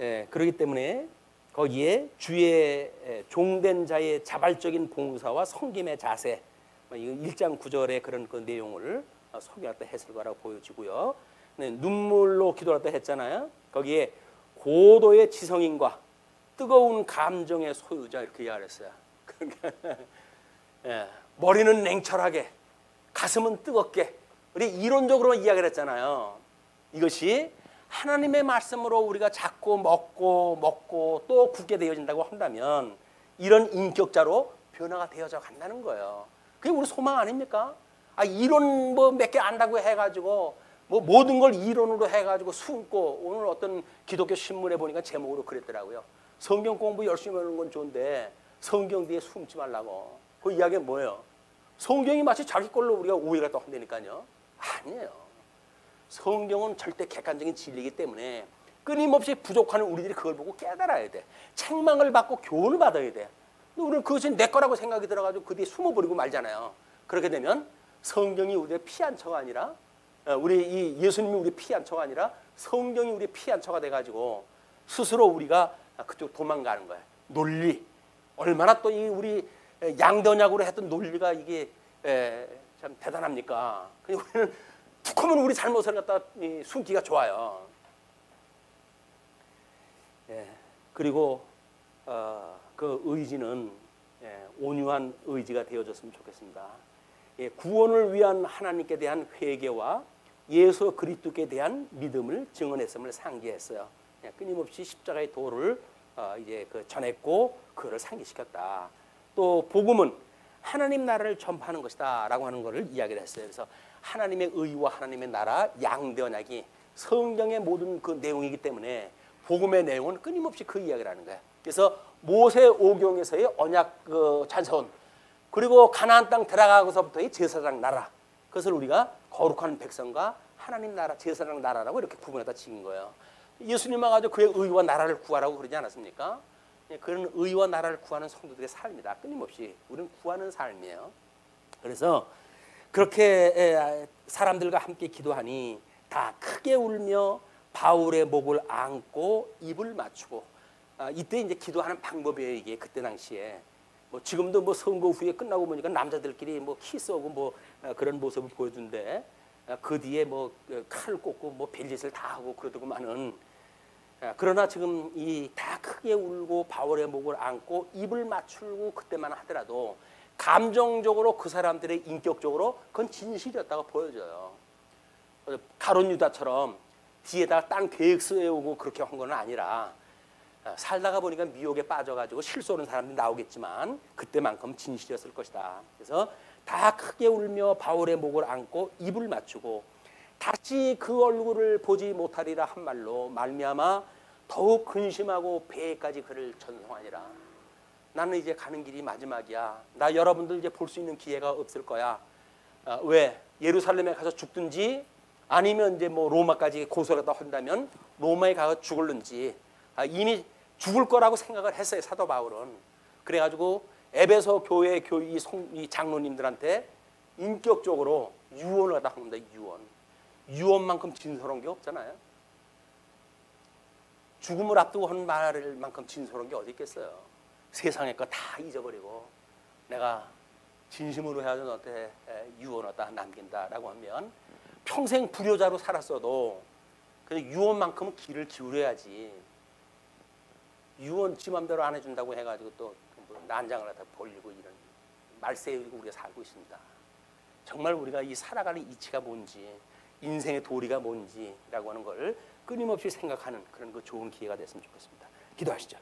예, 그렇기 때문에 거기에 주의 종된 자의 자발적인 봉사와 섬김의 자세 1장 9절의 그런 그 내용을 소개했다 했을 거라고 보여지고요. 네, 눈물로 기도했다 했잖아요. 거기에 고도의 지성인과 뜨거운 감정의 소유자 이렇게 이야기했어요. 예, 머리는 냉철하게 가슴은 뜨겁게 우리 이론적으로 이야기를 했잖아요. 이것이 하나님의 말씀으로 우리가 자꾸 먹고 또 굳게 되어진다고 한다면 이런 인격자로 변화가 되어져 간다는 거예요. 그게 우리 소망 아닙니까? 이론 뭐 몇 개 안다고 해가지고 뭐 모든 걸 이론으로 해가지고 숨고 오늘 어떤 기독교 신문에 보니까 제목으로 그랬더라고요. 성경 공부 열심히 하는 건 좋은데 성경 뒤에 숨지 말라고. 그 이야기가 뭐예요? 성경이 마치 자기 걸로 우리가 오해가 또 한다니까요. 아니에요. 성경은 절대 객관적인 진리이기 때문에 끊임없이 부족하는 우리들이 그걸 보고 깨달아야 돼. 책망을 받고 교훈을 받아야 돼. 근데 우리는 그것이 내 거라고 생각이 들어가지고 그 뒤에 숨어버리고 말잖아요. 그렇게 되면 성경이 우리의 피한 처가 아니라 우리 이 예수님이 우리 피한 처가 아니라 성경이 우리 피한 처가 돼가지고 스스로 우리가 그쪽 도망가는 거예요. 논리 얼마나 또 이 우리 양더냐고로 했던 논리가 이게 참 대단합니까? 우리는 툭 하면 우리 잘못을 갖다 숨기가 좋아요. 예, 그리고 그 의지는 온유한 의지가 되어졌으면 좋겠습니다. 예, 구원을 위한 하나님께 대한 회개와 예수 그리스도께 대한 믿음을 증언했음을 상기했어요. 예, 끊임없이 십자가의 도를 이제 그 전했고 그를 상기시켰다. 또 복음은 하나님 나라를 전파하는 것이다라고 하는 것을 이야기를 했어요. 그래서 하나님의 의와 하나님의 나라 양대 언약이 성경의 모든 그 내용이기 때문에 복음의 내용은 끊임없이 그 이야기를 하는 거예요. 그래서 모세 오경에서의 언약 그 찬송 그리고 가나안 땅 들어가고서부터의 제사장 나라 그것을 우리가 거룩한 백성과 하나님 나라 제사장 나라라고 이렇게 구분해다 지은 거예요. 예수님 와가지고 그의 의와 나라를 구하라고 그러지 않았습니까? 그런 의와 나라를 구하는 성도들의 삶이다. 끊임없이 우리는 구하는 삶이에요. 그래서 그렇게 사람들과 함께 기도하니 다 크게 울며 바울의 목을 안고 입을 맞추고 이때 이제 기도하는 방법이에요. 이게 그때 당시에 뭐 지금도 뭐 선거 후에 끝나고 보니까 남자들끼리 뭐 키스하고 뭐 그런 모습을 보여준대. 그 뒤에 뭐 칼을 꽂고 뭐 별짓을 다 하고 그러더구만은. 그러나 지금 이 다 크게 울고 바울의 목을 안고 입을 맞추고 그때만 하더라도 감정적으로 그 사람들의 인격적으로 그건 진실이었다고 보여져요. 가룟 유다처럼 뒤에다가 딴 계획 세우고 그렇게 한 건 아니라 살다가 보니까 미혹에 빠져가지고 실수하는 사람들이 나오겠지만 그때만큼 진실이었을 것이다. 그래서 다 크게 울며 바울의 목을 안고 입을 맞추고 다시 그 얼굴을 보지 못하리라 한 말로 말미암아 더욱 근심하고 배에까지 그를 전송하니라. 나는 이제 가는 길이 마지막이야. 나 여러분들 이제 볼 수 있는 기회가 없을 거야. 왜? 예루살렘에 가서 죽든지 아니면 이제 뭐 로마까지 고소하다 한다면 로마에 가서 죽을는지 이미 죽을 거라고 생각을 했어요. 사도 바울은. 그래가지고 에베소 교회 이 장로님들한테 인격적으로 유언을 하다 합니다. 유언만큼 진솔한 게 없잖아요. 죽음을 앞두고 하는 말만큼 진솔한 게 어디 있겠어요. 세상의 거 다 잊어버리고 내가 진심으로 해야지 너한테 유언 얻다 남긴다라고 하면 평생 불효자로 살았어도 유언만큼은 귀를 기울여야지. 유언 지 맘대로 안 해준다고 해가지고 또 난장을 하다 벌리고 이런 말세이고 우리가 살고 있습니다. 정말 우리가 이 살아가는 이치가 뭔지 인생의 도리가 뭔지라고 하는 걸 끊임없이 생각하는 그런 그 좋은 기회가 됐으면 좋겠습니다. 기도하시죠.